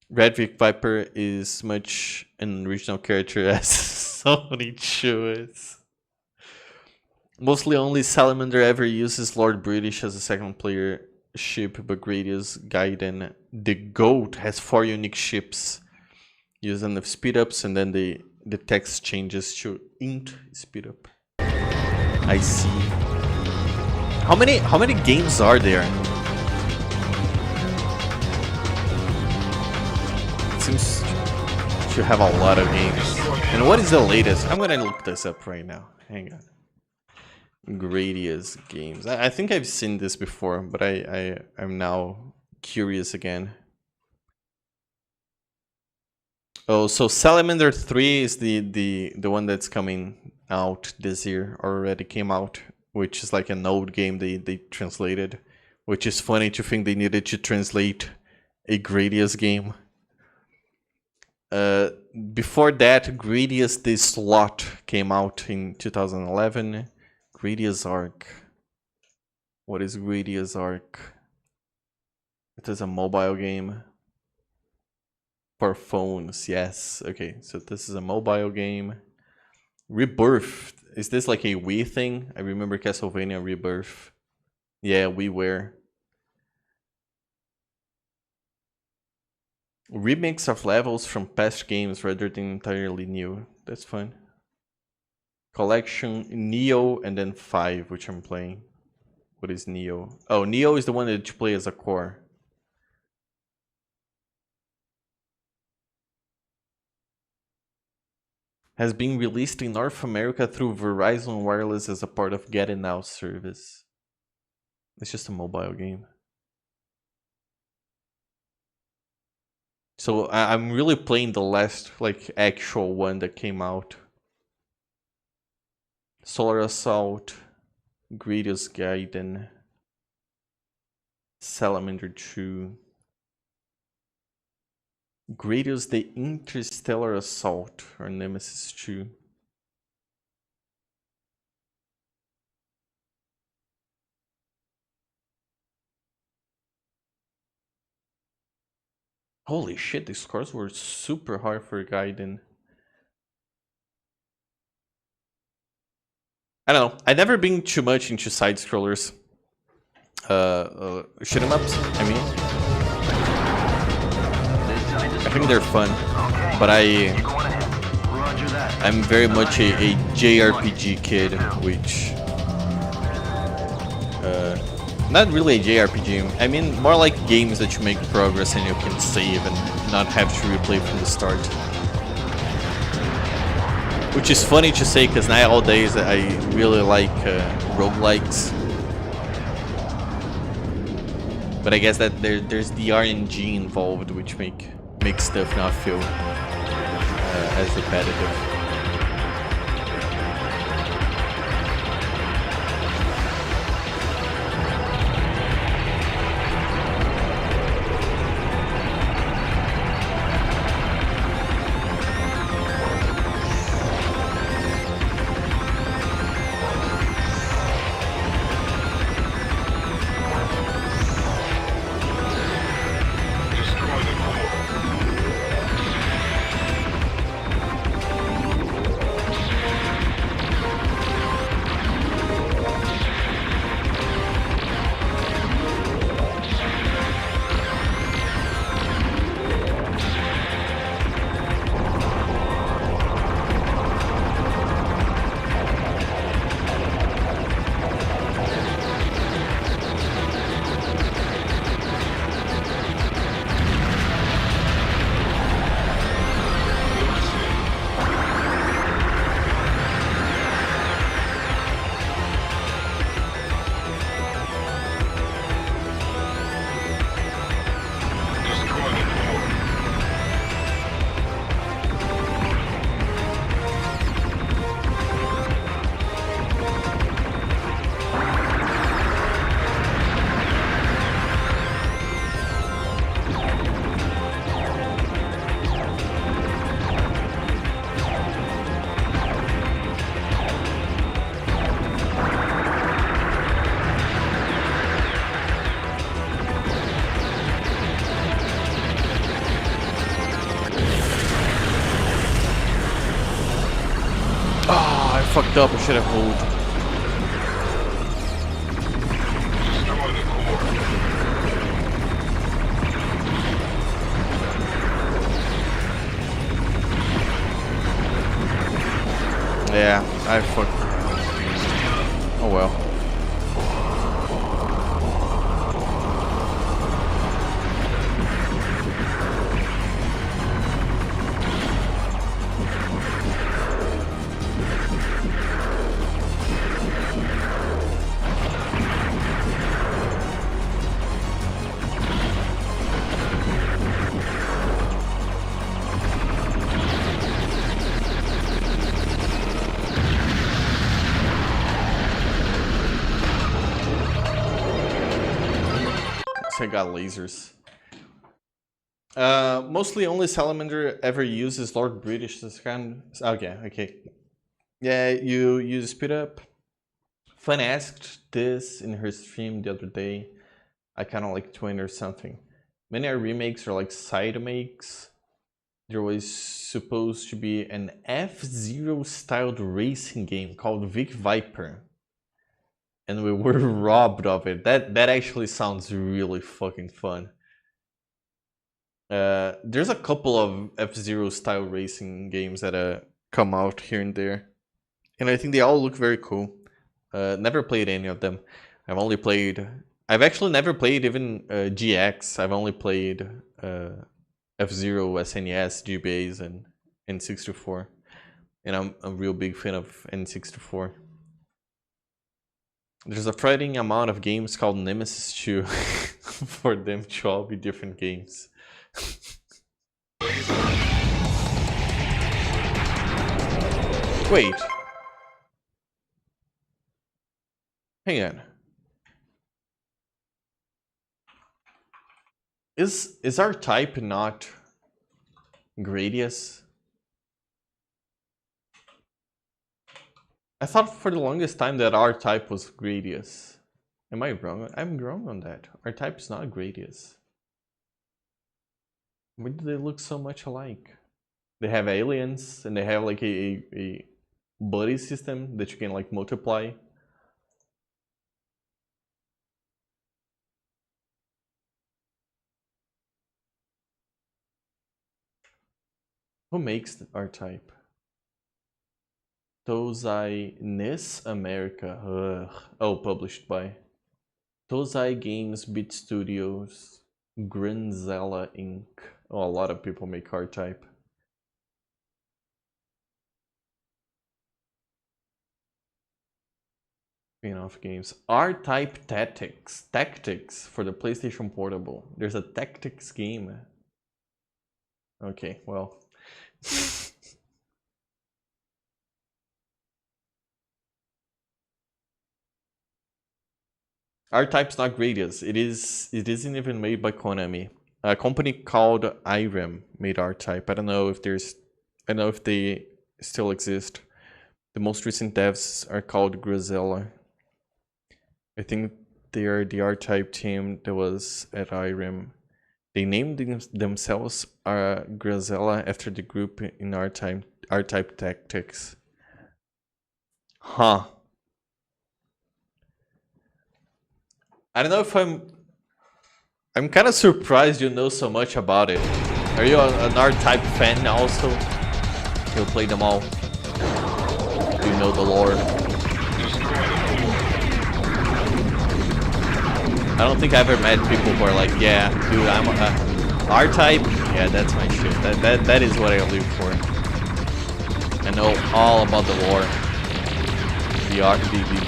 Red Vic Viper is much an original character as Sony choice. Mostly only Salamander ever uses Lord British as a second player ship, but Gradius Gaiden, the GOAT, has 4 unique ships using the speed ups, and then the text changes to int speed up. I see. How many games are there? It seems to have a lot of games. And what is the latest? I'm gonna look this up right now. Hang on. Gradius games. I think I've seen this before, but I'm now curious again. Oh, so Salamander 3 is the one that's coming out this year, or already came out, which is like an old game they translated, which is funny to think they needed to translate a Gradius game. Before that, Gradius the Slot came out in 2011. Gradius Arc. What is Gradius Arc? It is a mobile game. For phones, yes. Okay, so this is a mobile game. Rebirth. Is this like a Wii thing? I remember Castlevania Rebirth. Yeah, WiiWare. Remix of levels from past games rather than entirely new. That's fun. Collection, Neo, and then 5, which I'm playing. What is Neo? Oh, Neo is the one that you play as a core. Has been released in North America through Verizon Wireless as a part of Get It Now service. It's just a mobile game. So I'm really playing the last like actual one that came out. Solar Assault, Gradius Gaiden, Salamander 2. Gradius the Interstellar Assault, or Nemesis 2. Holy shit, the scores were super hard for Gaiden. I don't know, I've never been too much into side-scrollers. Shoot 'em ups, I mean. I think they're fun, but I'm very much a JRPG kid, which not really a JRPG. I mean, more like games that you make progress and you can save and not have to replay from the start. Which is funny to say, because nowadays I really like roguelikes. But I guess that there's the RNG involved, which makes stuff not feel as repetitive. Fucked up, I should have moved. Destroy the core. Yeah, I fucked. Oh well. So I got lasers. Mostly only salamander ever uses Lord British. This kind. Okay. Yeah, you use speed up. Fun asked this in her stream the other day. I kind of like 20 or something. Many are remakes or like side makes. There was supposed to be an F-Zero styled racing game called Vic Viper. And we were robbed of it. That actually sounds really fucking fun. There's a couple of F-Zero style racing games that come out here and there. And I think they all look very cool. Never played any of them. I've actually never played even GX. I've only played F-Zero, SNES, GBAs, and N64. And I'm a real big fan of N64. There's a frightening amount of games called Nemesis 2 for them to all be different games. Wait. Hang on. Is our type not Gradius? I thought for the longest time that our type was Gradius. Am I wrong? I'm wrong on that. Our type is not Gradius. Why do they look so much alike? They have aliens and they have like a buddy system that you can like multiply. Who makes our type? Tozai Nis America. Ugh. Oh, published by Tozai Games, Beat Studios, Granzella Inc. Oh, a lot of people make our type. Spin-off games. R-Type Tactics for the PlayStation Portable. There's a tactics game. Okay, well. R-Type's not Gradius. It isn't even made by Konami. A company called Irem made R-Type. I don't know if they still exist. The most recent devs are called Grazella. I think they are the R-Type team that was at Irem. They named themselves Grazella after the group in R-Type Tactics. Huh. I don't know if I'm kind of surprised you know so much about it. Are you an R-Type fan also? You'll play them all. You know the lore. I don't think I've ever met people who are like, yeah, dude, I'm R-Type. Yeah, that's my shit. That is what I live for. I know all about the lore, the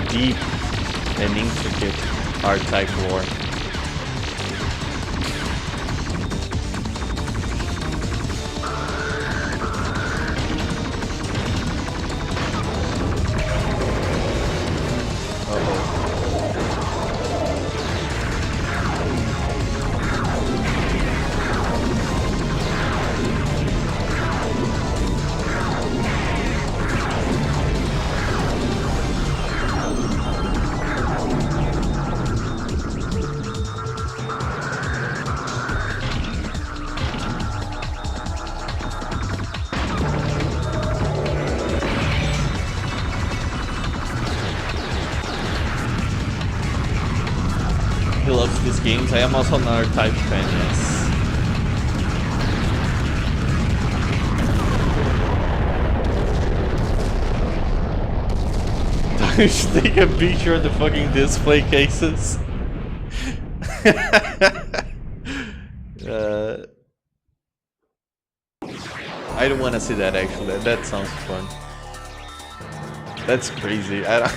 deep and intricate R-Type lore. He loves these games. I am also another type fan, yes. You should take a picture of the fucking display cases. I don't want to see that actually. That sounds fun. That's crazy. I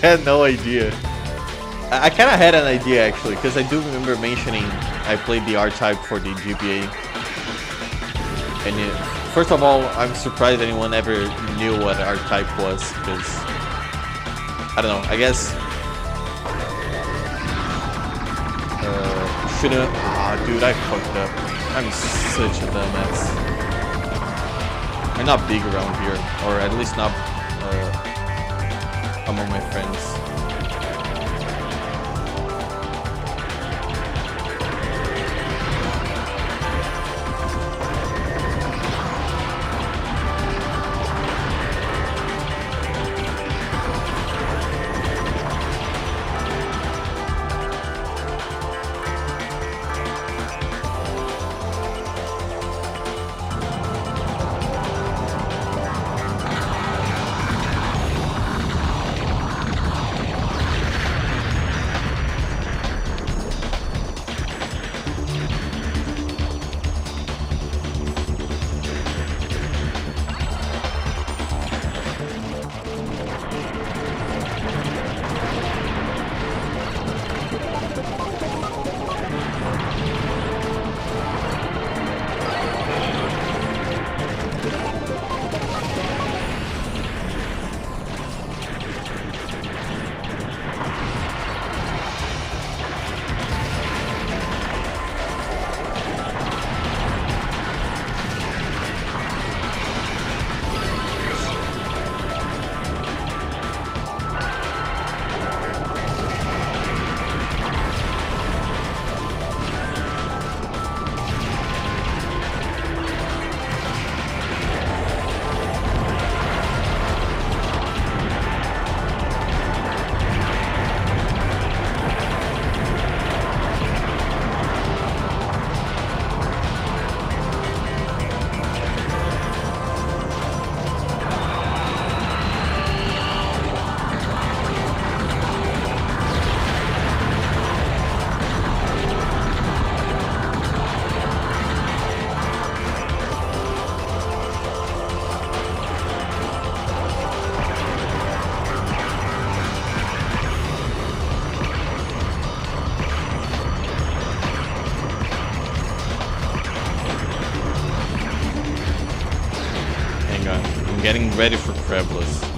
had no idea. I kind of had an idea actually, because I do remember mentioning I played the R-Type for the GBA. And first of all, I'm surprised anyone ever knew what R-Type was, because I don't know, I guess should've. Ah, dude, I fucked up. I'm such a dumbass. I'm not big around here, or at least not among my friends. I'm getting ready for Crabless.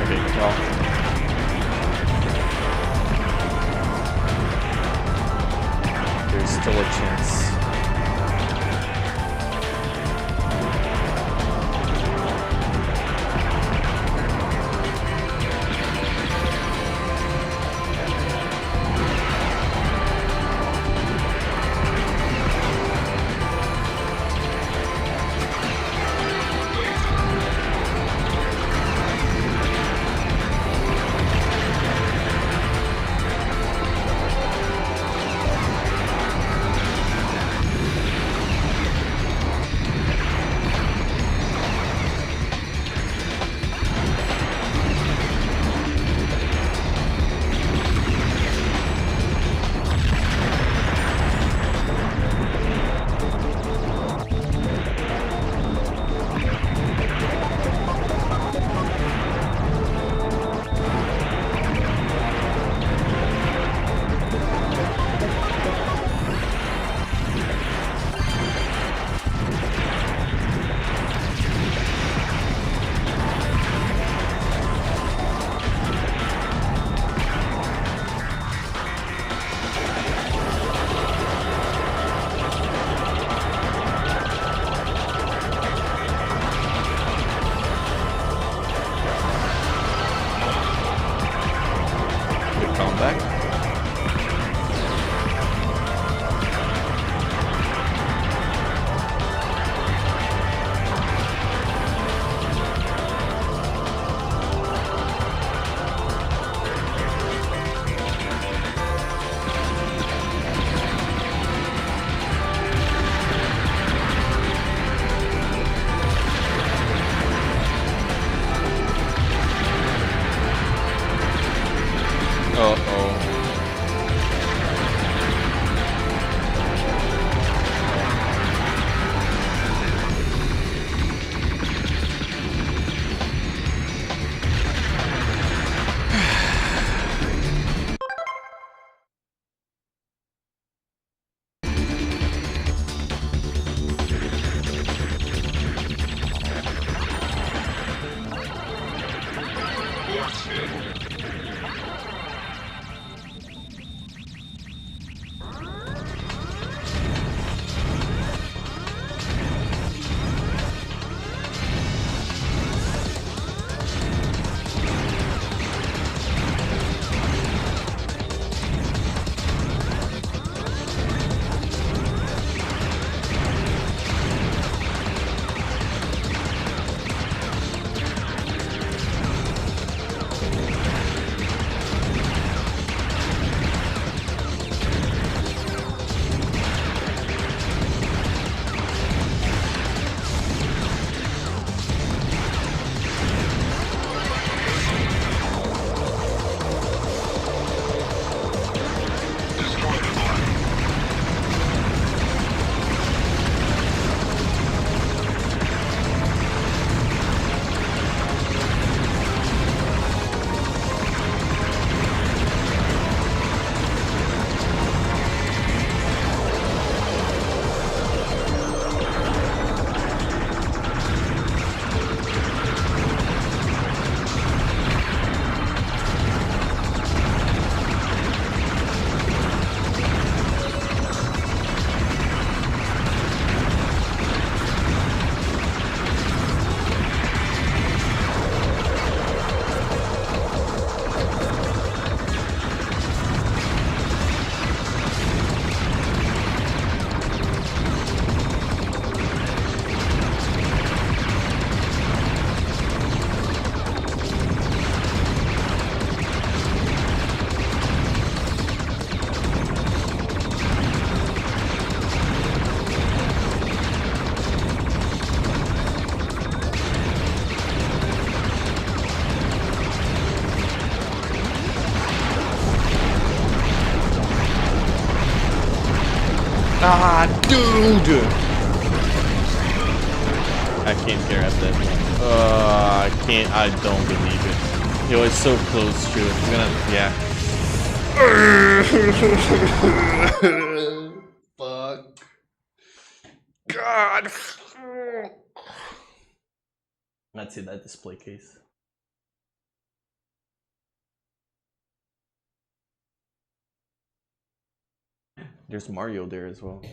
Okay, well. There's still a chance. Ah, dude! I can't grab that one. I can't. I don't believe it. It was so close to it. I'm gonna. Yeah. Fuck. God. Let's see that display case. There's Mario there as well.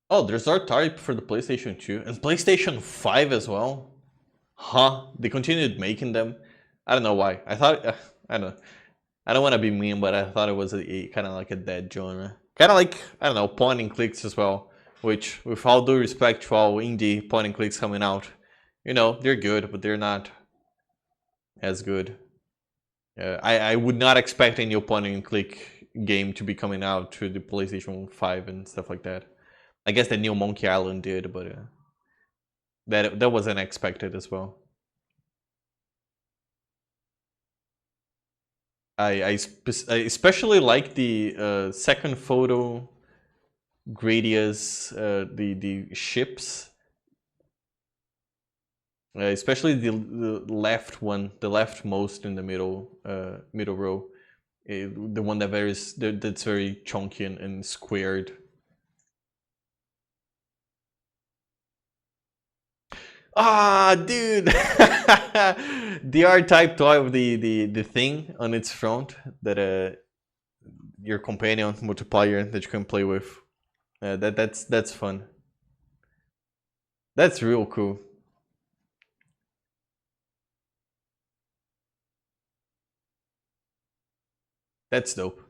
Oh, there's R-Type for the PlayStation 2 and PlayStation 5 as well. Huh? They continued making them. I don't know why. I thought I don't know. I don't want to be mean, but I thought it was a kind of like a dead genre. Kind of like, I don't know, point and clicks as well. Which, with all due respect to all indie point and clicks coming out, you know, they're good, but they're not as good. I would not expect a new point and click game to be coming out to the PlayStation 5 and stuff like that. I guess the new Monkey Island did, but that was unexpected as well. I especially like the second photo, Gradius, the ships. Especially the left one, the leftmost in the middle row, the one that's very chunky and squared. Ah, dude! The R-Type toy with the thing on its front that your companion multiplayer that you can play with. That's fun. That's real cool. That's dope.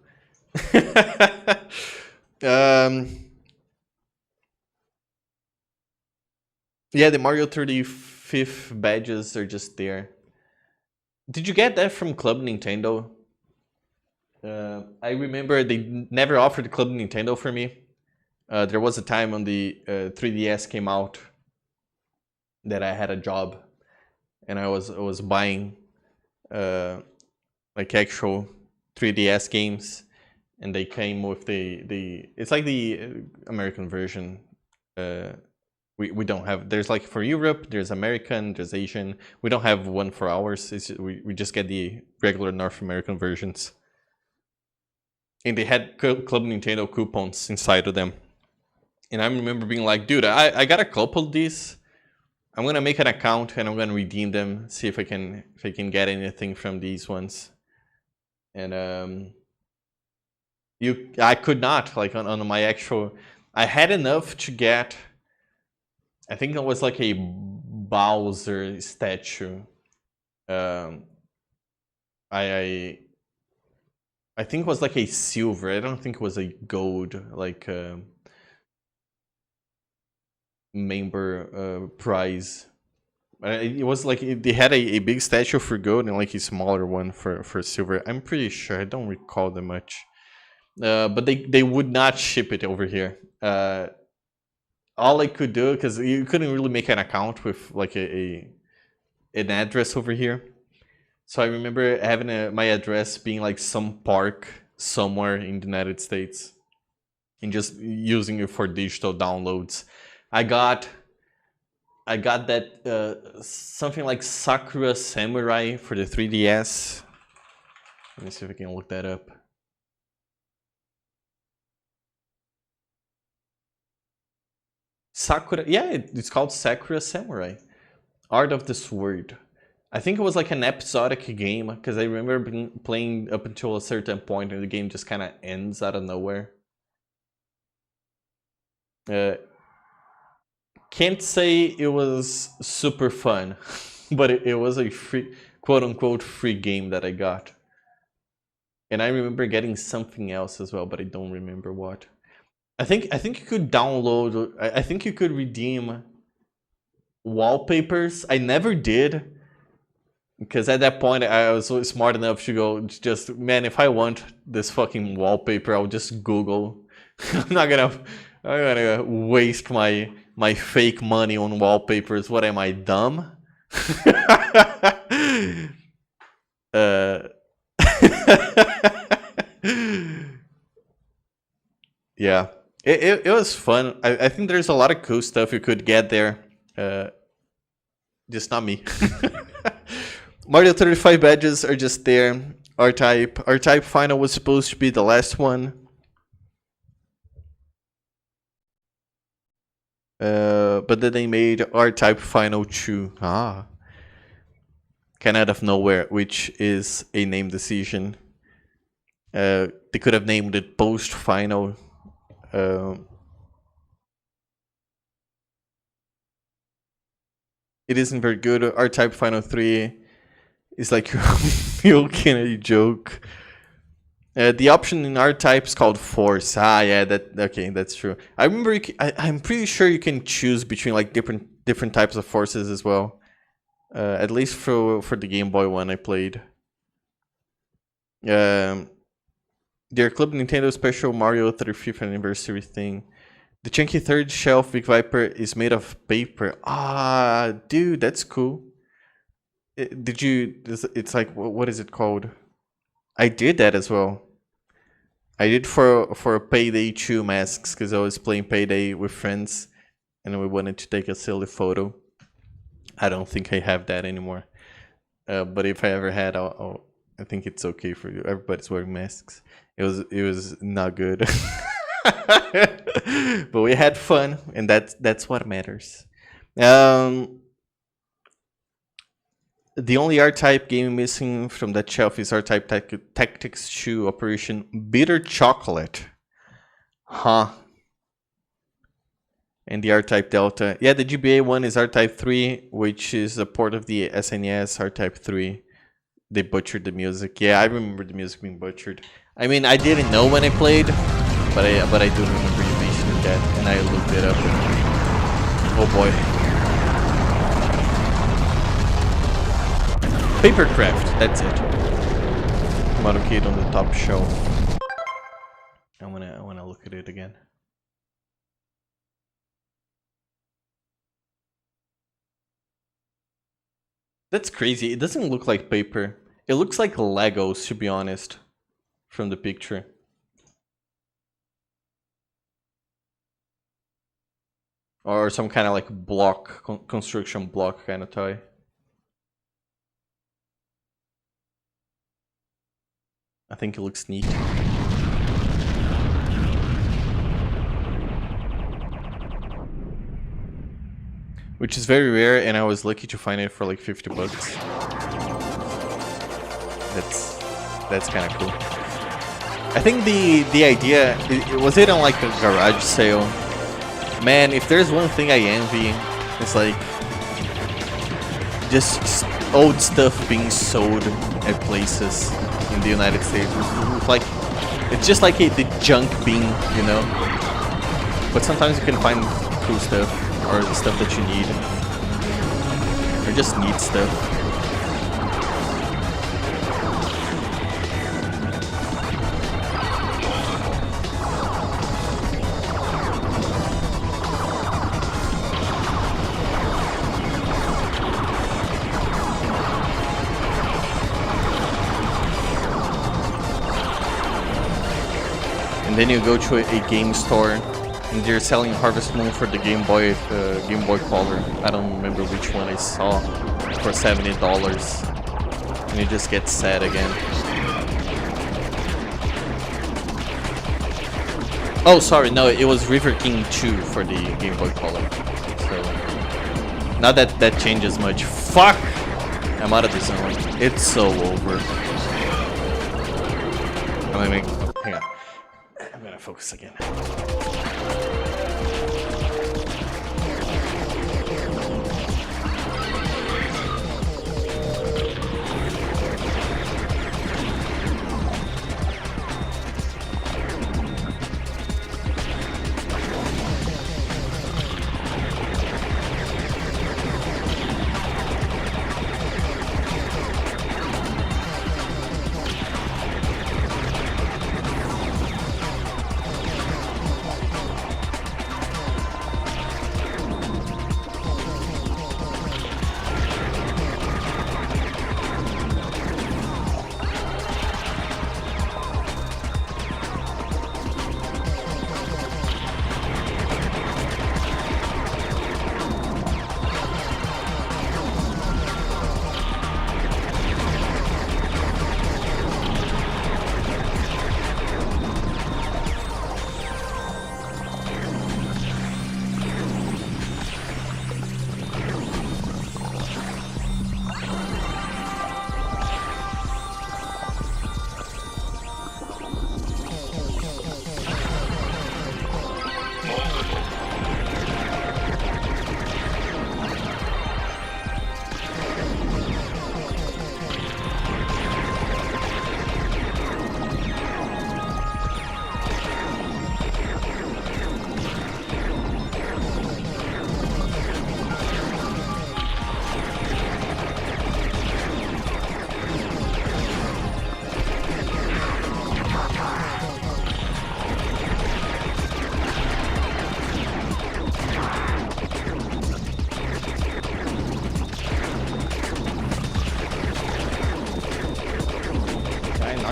Yeah, the Mario 35th badges are just there. Did you get that from Club Nintendo? I remember they never offered Club Nintendo for me. There was a time when the 3DS came out that I had a job, and I was buying like actual 3DS games, and they came with the it's like the American version. We don't have, there's like for Europe, there's American, there's Asian. We don't have one for ours. We just get the regular North American versions. And they had Club Nintendo coupons inside of them. And I remember being like, dude, I got a couple of these. I'm gonna make an account and I'm gonna redeem them, see if I can get anything from these ones. And I could not, like on my actual, I had enough to get, I think it was like a Bowser statue. I think it was like a silver. I don't think it was a gold, like member prize. It was like they had a big statue for gold and like a smaller one for silver. I'm pretty sure. I don't recall that much. But they would not ship it over here. All I could do, because you couldn't really make an account with like an address over here. So I remember having my address being like some park somewhere in the United States, and just using it for digital downloads. I got that something like Sakura Samurai for the 3DS. Let me see if I can look that up. Sakura, yeah, it's called Sakura Samurai. Art of the Sword. I think it was like an episodic game, because I remember playing up until a certain point and the game just kind of ends out of nowhere. Can't say it was super fun, but it was a free, quote-unquote free game that I got. And I remember getting something else as well, but I don't remember what. I think you could download, I think you could redeem wallpapers. I never did, because at that point I was smart enough to go just, man, if I want this fucking wallpaper, I'll just Google. I'm not gonna waste my fake money on wallpapers. What am I, dumb? uh, yeah, it was fun. I think there's a lot of cool stuff you could get there. Just not me. Mario 35 badges are just there. R-Type Final was supposed to be the last one. But then they made R-Type Final 2. Kind of out of nowhere, which is a name decision. They could have named it Post Final. It isn't very good. R-Type Final 3 is like milking a joke. The option in R-Type is called Force. Yeah, okay, that's true. I remember. I'm pretty sure you can choose between like different types of forces as well. At least for the Game Boy one I played. Their Club Nintendo Special Mario 35th Anniversary thing. The chunky third shelf Big Viper is made of paper. Dude, that's cool. Did you? It's like, what is it called? I did that as well. I did for Payday 2 masks because I was playing Payday with friends, and we wanted to take a silly photo. I don't think I have that anymore. But if I ever had, I think it's okay for you. Everybody's wearing masks. It was not good. But we had fun, and that's what matters. The only R-Type game missing from that shelf is R-Type Tactics 2 Operation Bitter Chocolate. And the R-Type Delta. Yeah, the GBA one is R-Type 3, which is a port of the SNES R-Type 3. They butchered the music. Yeah, I remember the music being butchered. I mean, I didn't know when I played, but I do remember you mentioning that, and I looked it up. Oh boy. Papercraft, that's it. Motorcade on the top shelf. I wanna look at it again. That's crazy. It doesn't look like paper. It looks like Legos, to be honest, from the picture. Or some kind of like block, construction block kind of toy. I think it looks neat. Which is very rare, and I was lucky to find it for like 50 bucks. That's kind of cool. I think the idea, was it on like a garage sale? Man, if there's one thing I envy, it's like just old stuff being sold at places in the United States. Like, it's just like the junk bin, you know? But sometimes you can find cool stuff, or the stuff that you need, or just need stuff. And then you go to a game store, and they're selling Harvest Moon for the Game Boy Color. I don't remember which one I saw, for $70, and you just get sad again. Oh, sorry, no, it was River King 2 for the Game Boy Color. So not that changes much. Fuck! I'm out of the zone. It's so over. I mean, hang on. I'm gonna focus again.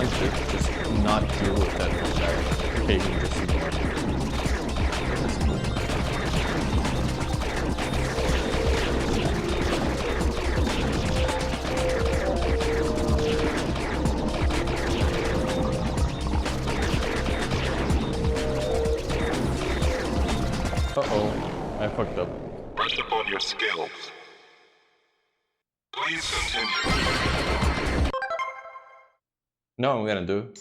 hard to just not deal with that guy taking the support. Uh-oh, I fucked up. Brush up on your skills. Please continue. No, I'm gonna do.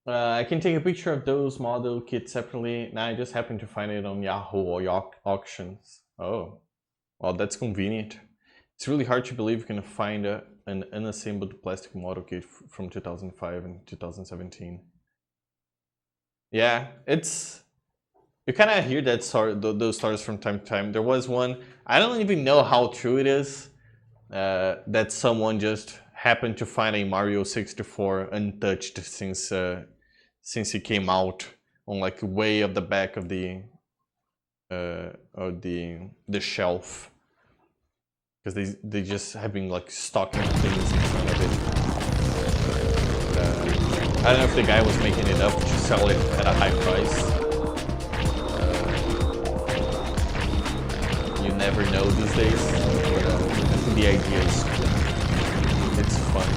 I can take a picture of those model kits separately. Now I just happened to find it on Yahoo or auctions. Oh, well, that's convenient. It's really hard to believe you can find an unassembled plastic model kit from 2005 and 2017. Yeah, it's... You kind of hear that those stories from time to time. There was one, I don't even know how true it is, that someone just happened to find a Mario 64 untouched since it came out on like way up the back of the shelf, because they just have been like stocking things in front of it. I don't know if the guy was making it up to sell it at a high price. You never know these days. The idea is cool. It's fun.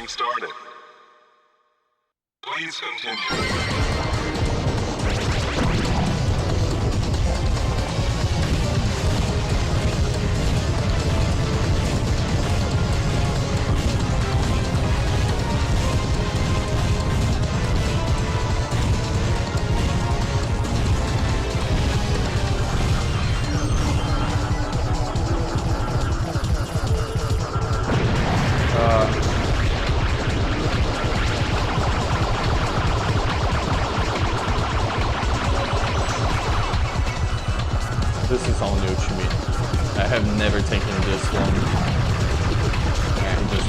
Started. Please continue. This is all new to me. I have never taken this long. And just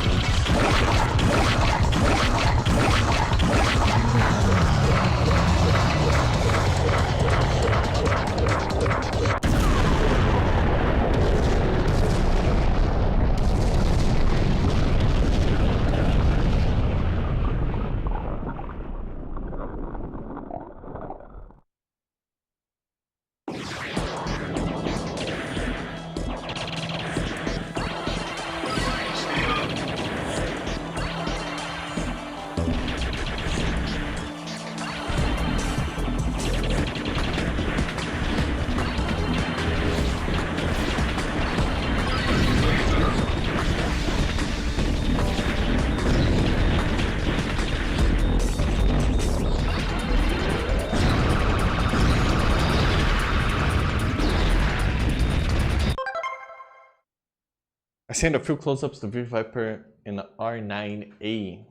I sent a few close-ups to V Viper in R9A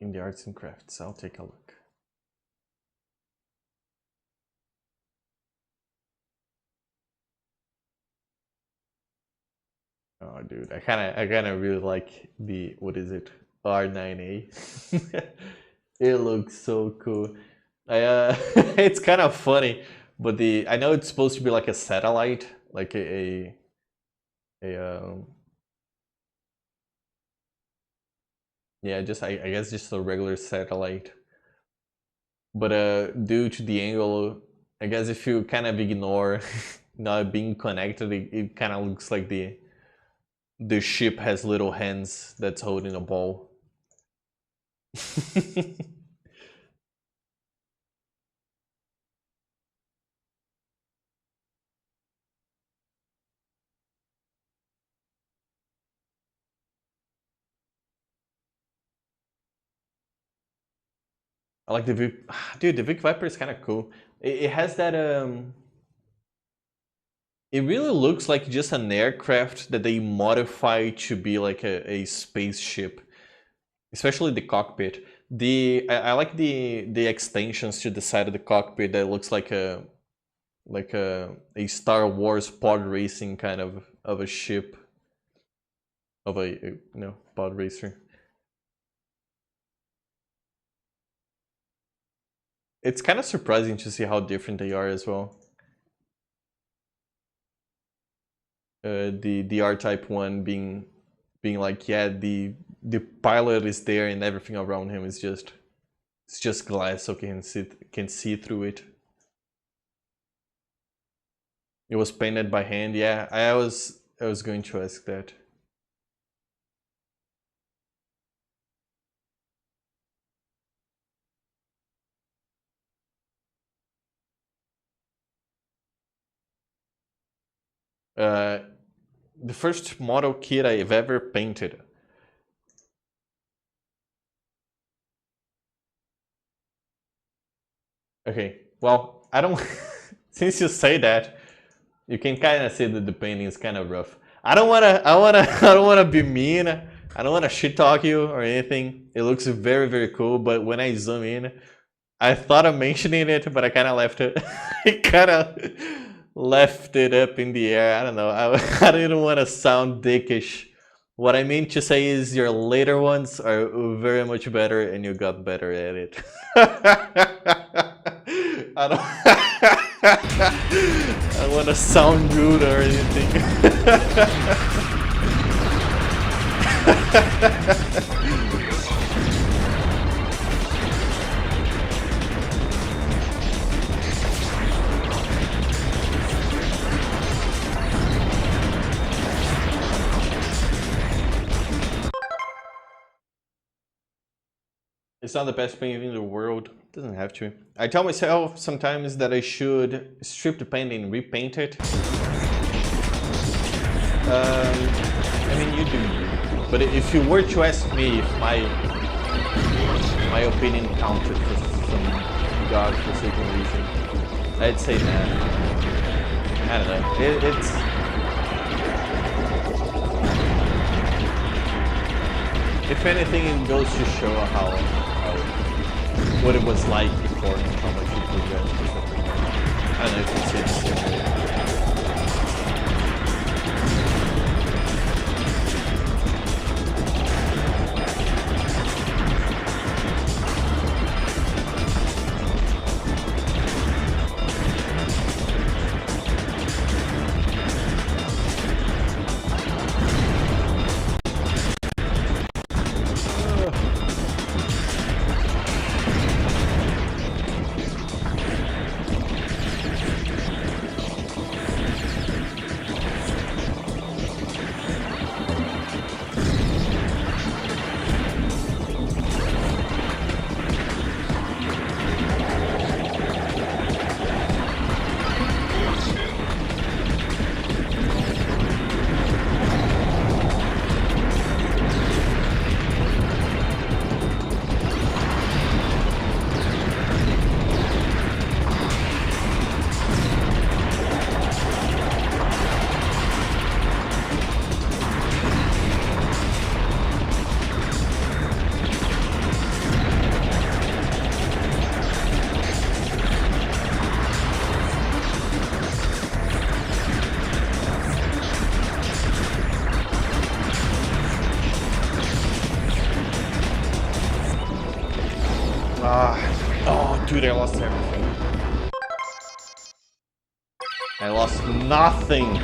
in the arts and crafts. I'll take a look. Oh, dude, I kind of really like the, what is it, R9A. It looks so cool. It's kind of funny, but I know it's supposed to be like a satellite, like yeah, just I guess just a regular satellite. But due to the angle, I guess if you kind of ignore not being connected, it kind of looks like the ship has little hands that's holding a ball. I like the Vic, dude. The Vic Viper is kind of cool. It has that It really looks like just an aircraft that they modify to be like a spaceship, especially the cockpit. I like the extensions to the side of the cockpit that looks like a Star Wars pod racing kind of a ship, of a pod racer. It's kind of surprising to see how different they are as well. The R-Type one being like, yeah, the pilot is there and everything around him is just glass, so can see through it. It was painted by hand. Yeah, I was going to ask that. The first model kit I've ever painted. Okay, well, I don't. Since you say that, you can kind of say that the painting is kind of rough. I don't wanna be mean. I don't wanna shit talk you or anything. It looks very, very cool, but when I zoom in, I thought of mentioning it, but I kind of left it. I kind of left it up in the air. I don't know. I didn't want to sound dickish. What I mean to say is your later ones are very much better, and you got better at it. I don't. I want to sound rude or anything. It's not the best painting in the world. It doesn't have to. I tell myself sometimes that I should strip the painting and repaint it. I mean, you do you. But if you were to ask me if my opinion counted for some godforsaken reason, I'd say that. I don't know. It's. If anything, it goes to show what it was like before and how much it progressed or something. I don't know if it's the same way. Dude, I lost everything. I lost nothing.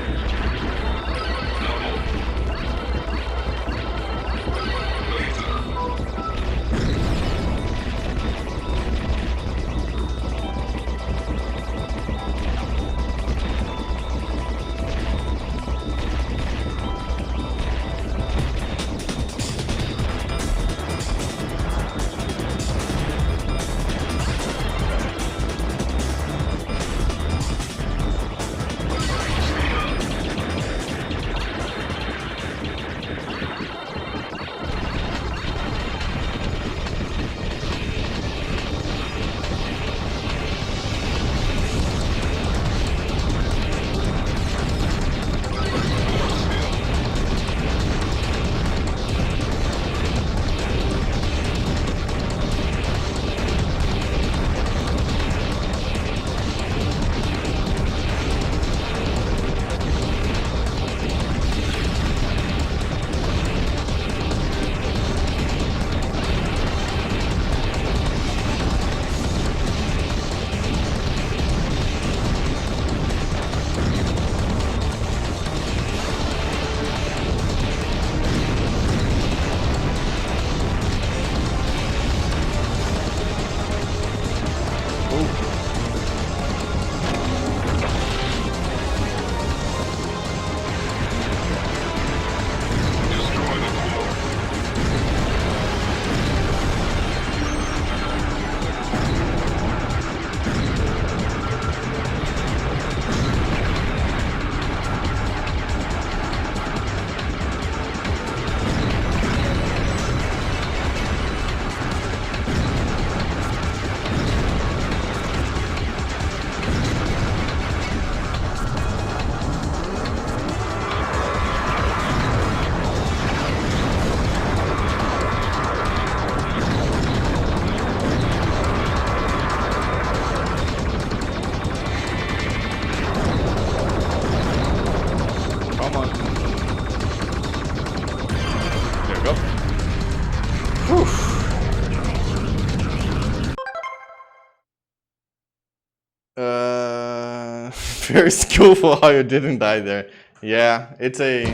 Very skillful how you didn't die there. Yeah, it's a,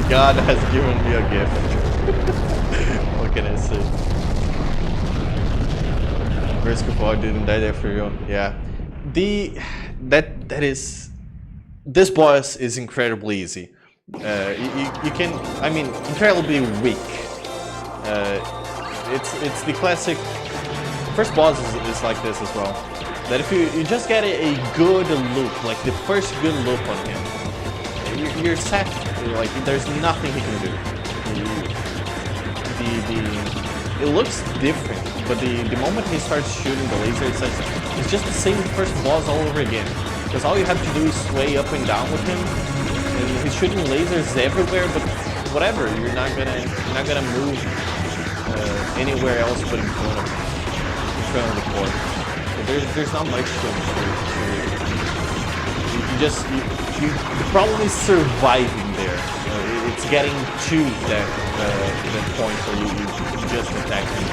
God has given me a gift. What can I say? Very skillful how you didn't die there for real. Yeah, this boss is incredibly easy. You can, I mean, incredibly weak. It's the classic. First boss is like this as well. That if you just get a good loop, like the first good loop on him, you're set. Like there's nothing he can do. It looks different, but the moment he starts shooting the laser, it's just the same first boss all over again. Because all you have to do is sway up and down with him, and he's shooting lasers everywhere. But whatever, you're not gonna move anywhere else but in front of him. Of the court. So there's not much to you probably surviving there. It's getting to that point where you just attack him.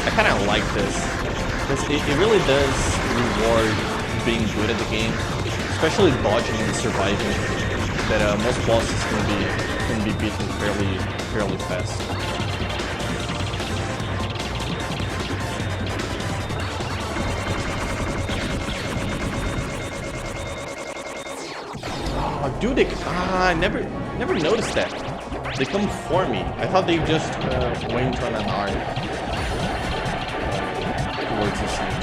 I kind of like this because it really does reward being good at the game, especially dodging and surviving. That most bosses can be beaten fairly fast. Oh, dude, I never noticed that. They come for me. I thought they just went on an arc towards the center.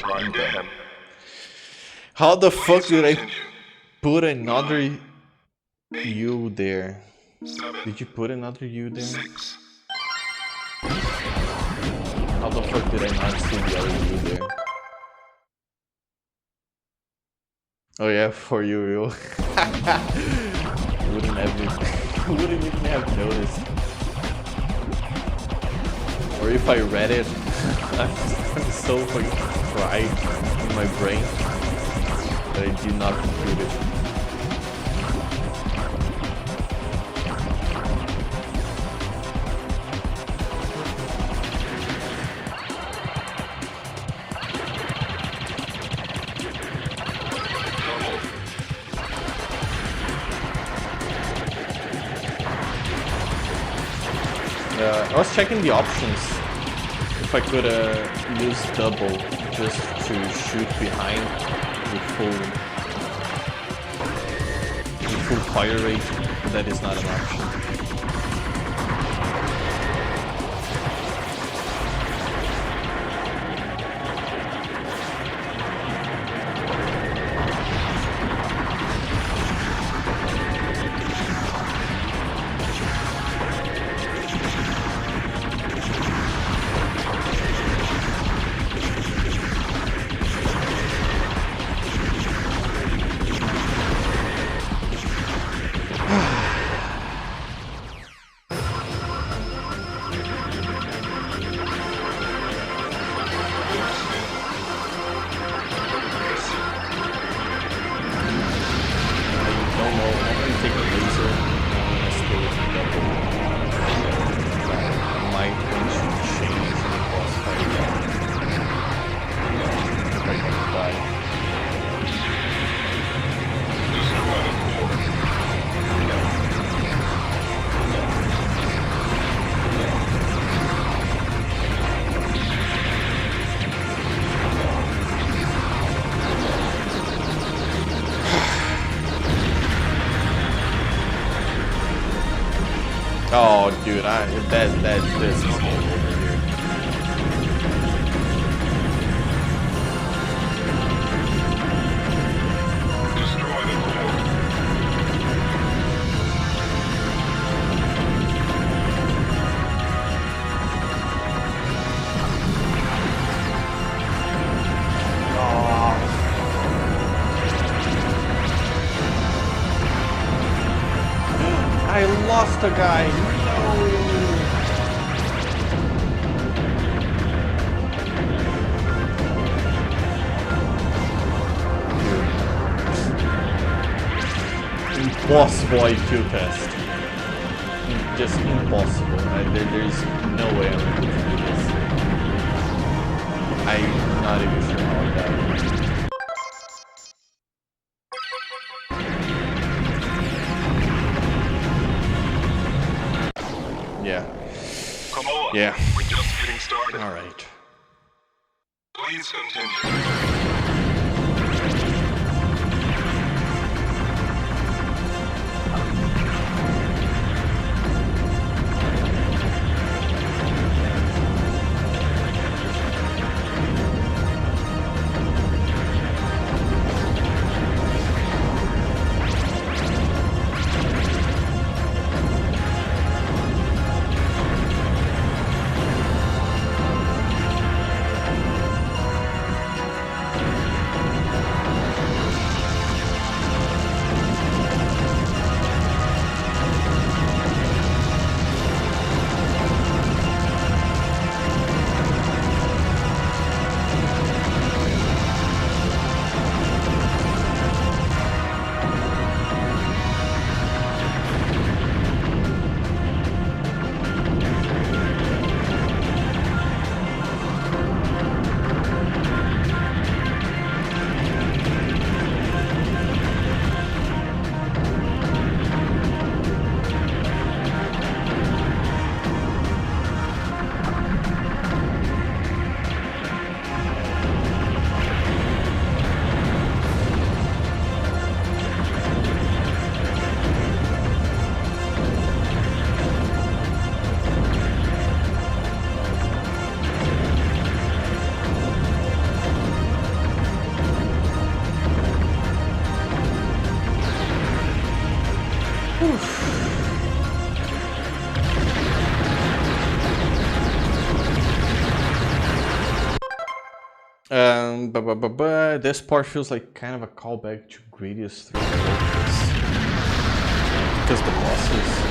Try again. How the fuck Please did I continue. put another U there? 7, Did you put another U there? 6, How the fuck did I not see the other U there? Oh yeah, for you, Will. Wouldn't even have noticed. Or if I read it, I'm so fucking fried in my brain that I did not compute it. I was checking the options if I could use double just to shoot behind with full fire rate, but that is not an option. Oh, dude, this is game over here. destroy the core. I lost a guy. No. Impossible IQ test. Just impossible. There's no way I'm able to do this. I'm not even sure how I got it. Yeah. Come on. Yeah. We're just getting started. All right. Please continue. This part feels like kind of a callback to Gradius V. Because the bosses.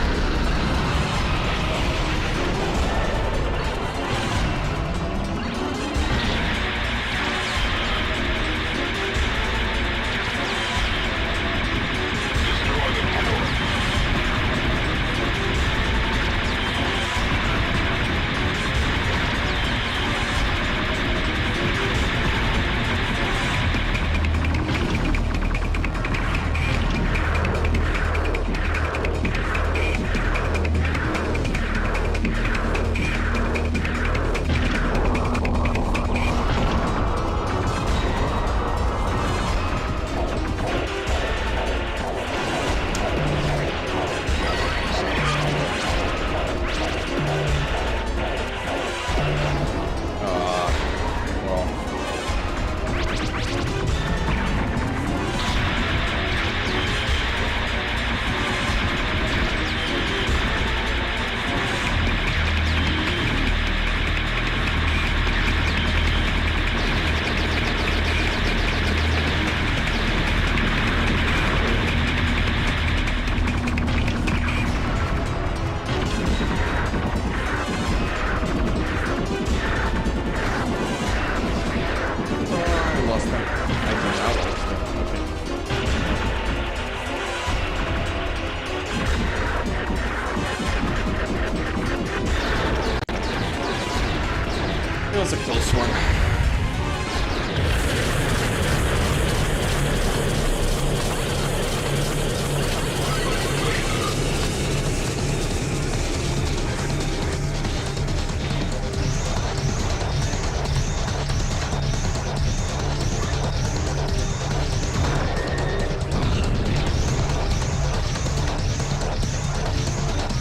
It was a close one.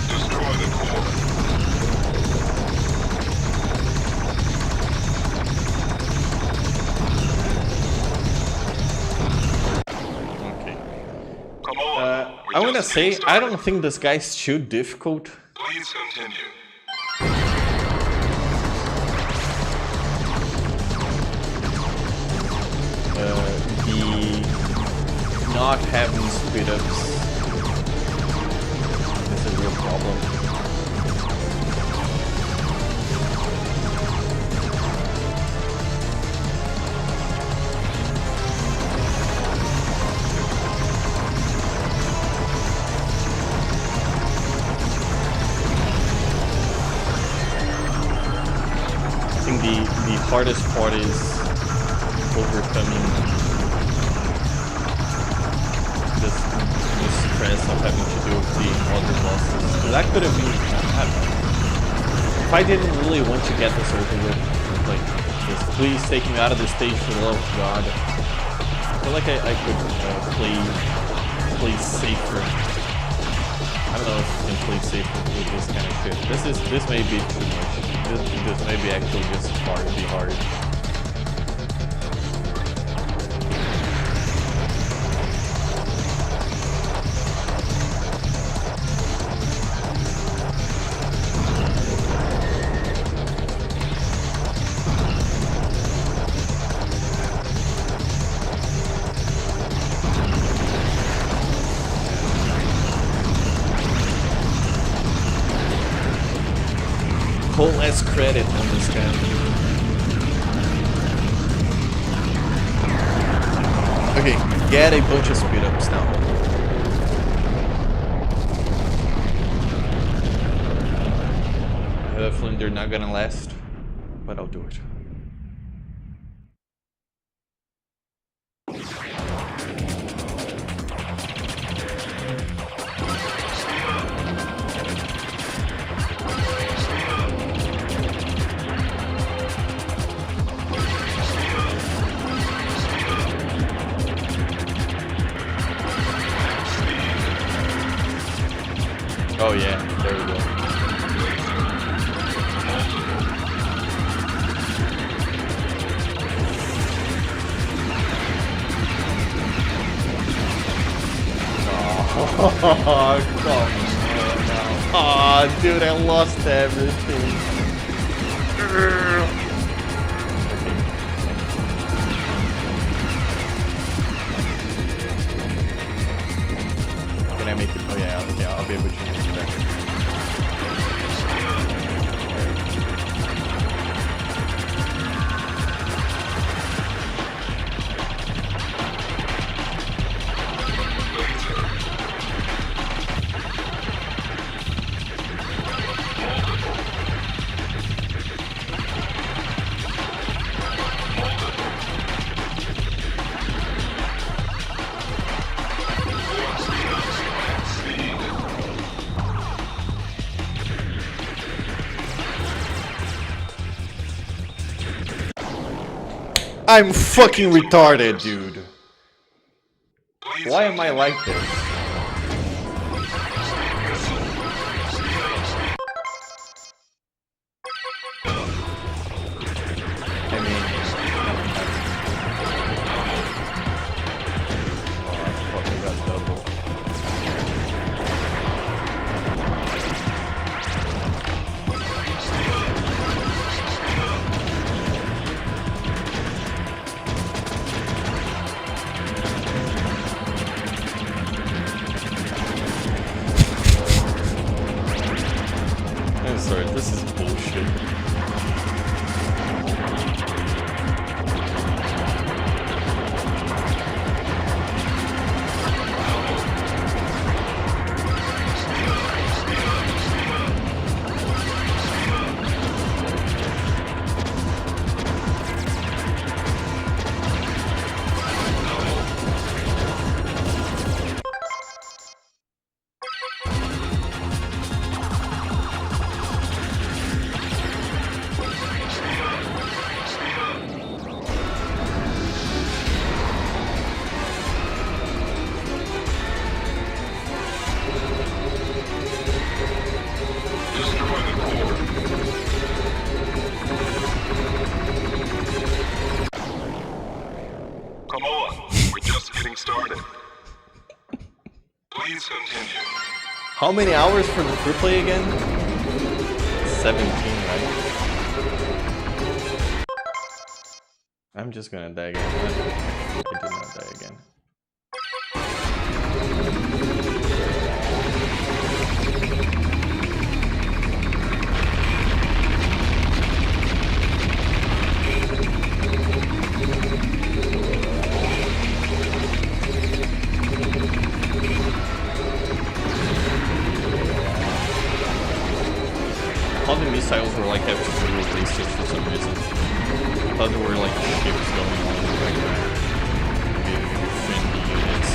Destroy the core. Come on. I want to say, I don't think this guy's too difficult. Please continue. The not having speed ups is a real problem. I think the hardest part is overcoming this stress of having to do with the other bosses. Because that could have been, I don't know. If I didn't really want to get this over with, like, just please take me out of the stage for the love of God. I feel like I could play safer. I don't know if you can play safer with this kind of shit. This may be too much. This may be actually just far too hard. Whole less credit on this guy. Okay, get a bunch of speed ups now. I have a feeling they're not gonna last, but I'll do it. Oh yeah, there we go. Oh, come on now. Oh, dude, I lost everything. not be able to use that. I'm fucking retarded, dude. Why am I like this? I mean, oh, I fucking got double. I'm sorry, this is bullshit. Come on, we're just getting started. Please continue. How many hours for the replay again? 17, right? I'm just gonna die again. I did not die again. All the missiles were like have to do bases for some reason. I thought there were like ships going on like friendly units.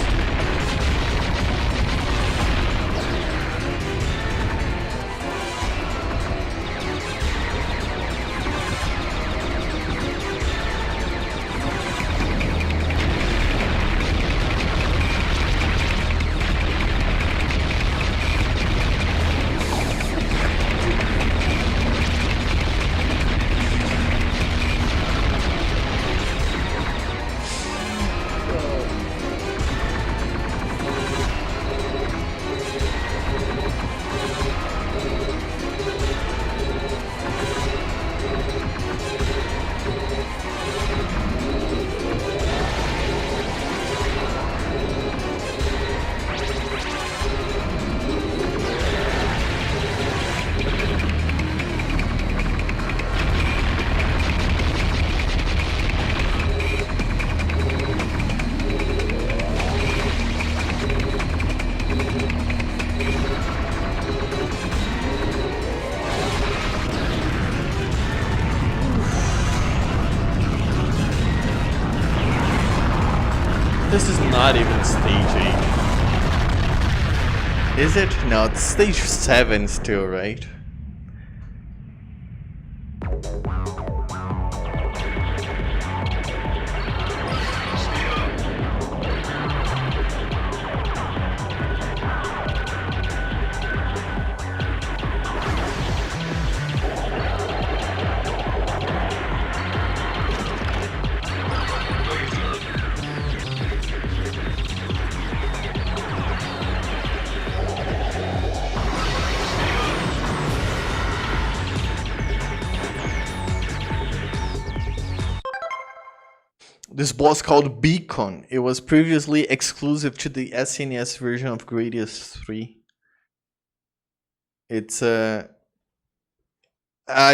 This is not even stage 8. Is it? No, it's stage 7 still, right? This boss called Beacon. It was previously exclusive to the SNES version of Gradius V. It's I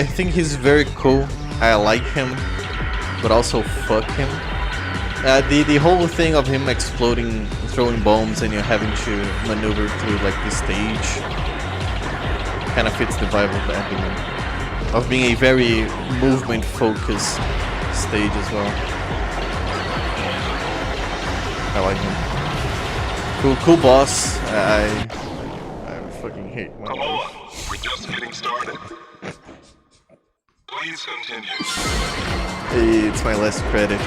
think he's very cool. I like him, but also fuck him. The whole thing of him exploding, throwing bombs, and you having to maneuver through like the stage kind of fits the vibe of the anime, of being a very movement-focused stage as well. I like him. Cool boss. I fucking hate my Come life. on, we're just getting started. Please continue. It's my last credit.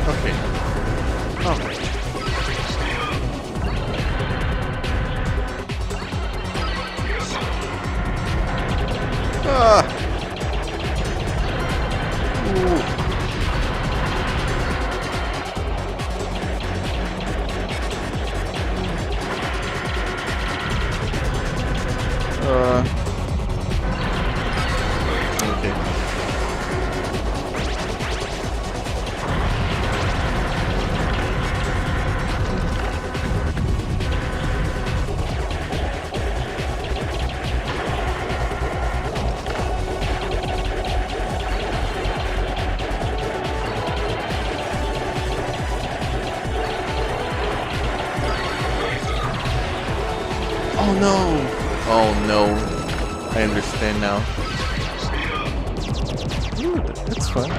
Okay. Alright. Ah. Ooh. Okay. Oh no! Oh no. I understand now. Ooh, that's fun.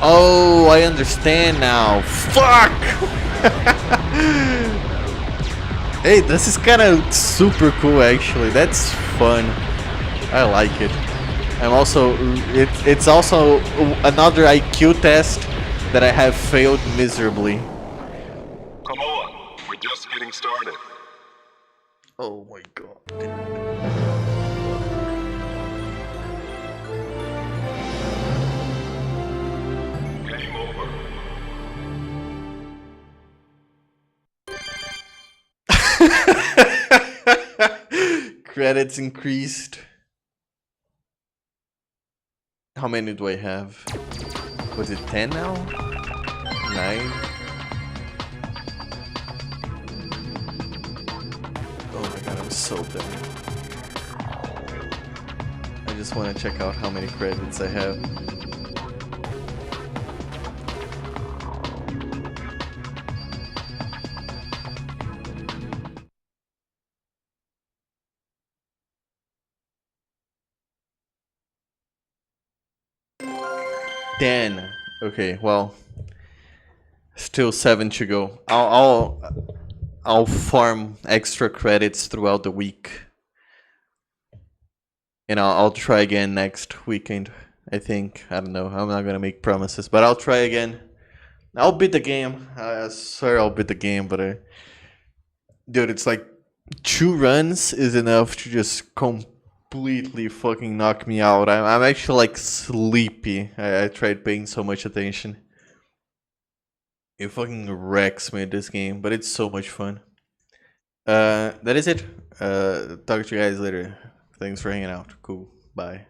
Oh, I understand now. Fuck! Hey, this is kind of super cool actually. That's fun. I like it. I'm also it's also another IQ test that I have failed miserably. Come on, we're just getting started. Oh my god. Game over. Credits increased. How many do I have? Was it 10 now? 9? Oh my god, I'm so dumb. I just want to check out how many credits I have. Dan. Okay, well, still 7 to go. I'll farm extra credits throughout the week, and I'll try again next weekend. I think. I don't know. I'm not gonna make promises, but I'll try again. I'll beat the game. I swear I'll beat the game, but dude, it's like 2 runs is enough to just completely fucking knock me out. I'm actually like sleepy. I tried paying so much attention. It fucking wrecks me this game, but it's so much fun. That is it. Talk to you guys later. Thanks for hanging out. Cool. Bye.